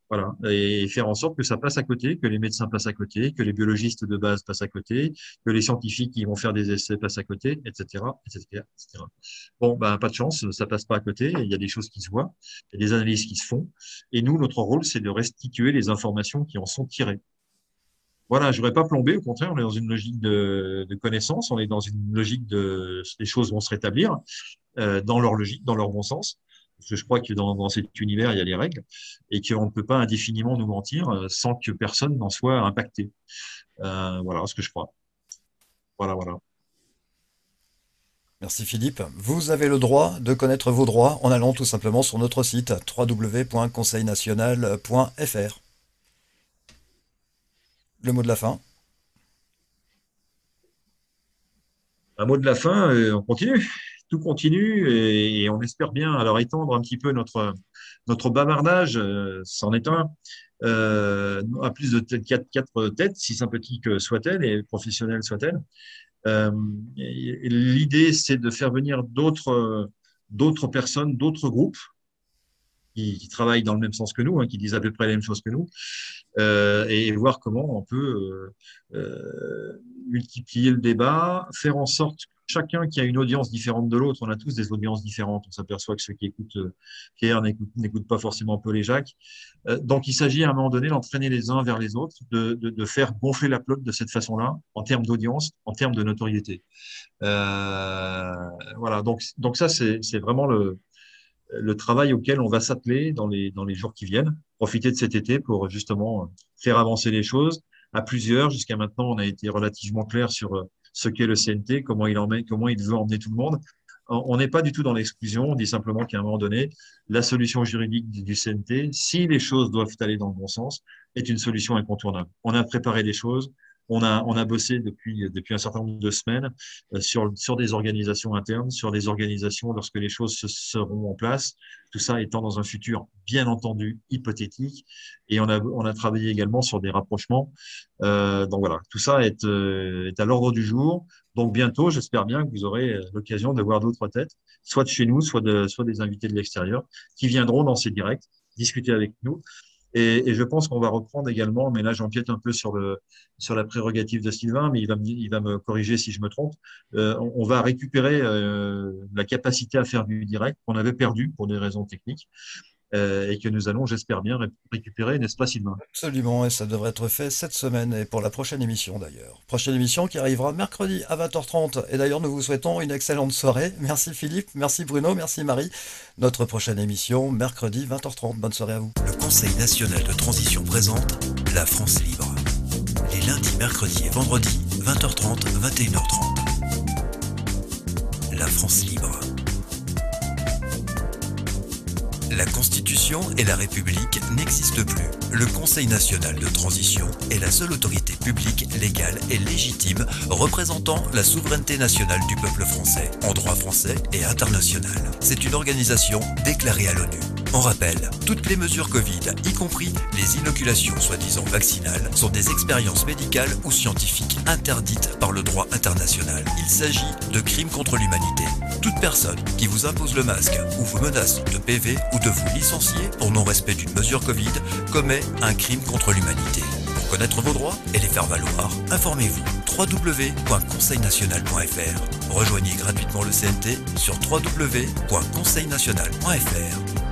Voilà, et faire en sorte que ça passe à côté, que les médecins passent à côté, que les biologistes de base passent à côté, que les scientifiques qui vont faire des essais passent à côté, etc., etc., etc. Bon, ben, pas de chance, ça passe pas à côté. Il y a des choses qui se voient, il y a des analyses qui se font, et nous, notre rôle, c'est de restituer les informations qui en sont tirées. Voilà, je n'aurais pas plombé, au contraire, on est dans une logique de connaissance, on est dans une logique les choses vont se rétablir dans leur logique, dans leur bon sens. Parce que je crois que dans cet univers, il y a des règles et qu'on ne peut pas indéfiniment nous mentir sans que personne n'en soit impacté. Voilà ce que je crois. Voilà, voilà. Merci Philippe. Vous avez le droit de connaître vos droits en allant tout simplement sur notre site www.conseilnational.fr. Le mot de la fin. Un mot de la fin, on continue. Tout continue et on espère bien alors étendre un petit peu notre bavardage, c'en est un, à plus de quatre têtes, si sympathiques soient-elles et professionnelles soient-elles. L'idée, c'est de faire venir d'autres personnes, d'autres groupes qui travaillent dans le même sens que nous, hein, qui disent à peu près la même chose que nous, et voir comment on peut multiplier le débat, faire en sorte que chacun qui a une audience différente de l'autre, on a tous des audiences différentes, on s'aperçoit que ceux qui écoutent Pierre n'écoutent pas forcément Paul et Jacques. Donc il s'agit à un moment donné d'entraîner les uns vers les autres, de faire gonfler la pelote de cette façon-là, en termes d'audience, en termes de notoriété. Voilà, donc ça c'est vraiment le travail auquel on va s'atteler dans les jours qui viennent. Profiter de cet été pour justement faire avancer les choses à plusieurs. Jusqu'à maintenant, on a été relativement clair sur ce qu'est le CNT, comment il veut emmener tout le monde. On n'est pas du tout dans l'exclusion. On dit simplement qu'à un moment donné, la solution juridique du CNT, si les choses doivent aller dans le bon sens, est une solution incontournable. On a préparé des choses. On a bossé depuis un certain nombre de semaines sur des organisations internes, sur des organisations lorsque les choses seront en place. Tout ça étant dans un futur, bien entendu, hypothétique. Et on a travaillé également sur des rapprochements. Donc voilà, tout ça est à l'ordre du jour. Donc bientôt, j'espère bien que vous aurez l'occasion de voir d'autres têtes, soit de chez nous, soit des invités de l'extérieur, qui viendront dans ces directs discuter avec nous. Et je pense qu'on va reprendre également, mais là j'empiète un peu sur la prérogative de Sylvain, mais il va me corriger si je me trompe. On va récupérer la capacité à faire du direct qu'on avait perdu pour des raisons techniques et que nous allons, j'espère bien, récupérer, n'est-ce pas Sylvain? Absolument, et ça devrait être fait cette semaine, et pour la prochaine émission d'ailleurs. Prochaine émission qui arrivera mercredi à 20h30. Et d'ailleurs, nous vous souhaitons une excellente soirée. Merci Philippe, merci Bruno, merci Marie. Notre prochaine émission, mercredi 20h30. Bonne soirée à vous. Le Conseil national de transition présente La France libre. Les lundis, mercredis et vendredis, 20h30, 21h30. La France libre. La Constitution et la République n'existent plus. Le Conseil national de transition est la seule autorité publique, légale et légitime représentant la souveraineté nationale du peuple français, en droit français et international. C'est une organisation déclarée à l'ONU. On rappelle, toutes les mesures Covid, y compris les inoculations soi-disant vaccinales, sont des expériences médicales ou scientifiques interdites par le droit international. Il s'agit de crimes contre l'humanité. Toute personne qui vous impose le masque ou vous menace de PV ou de vous licencier pour non-respect d'une mesure Covid commet un crime contre l'humanité. Pour connaître vos droits et les faire valoir, informez-vous www.conseilnational.fr. Rejoignez gratuitement le CNT sur www.conseilnational.fr.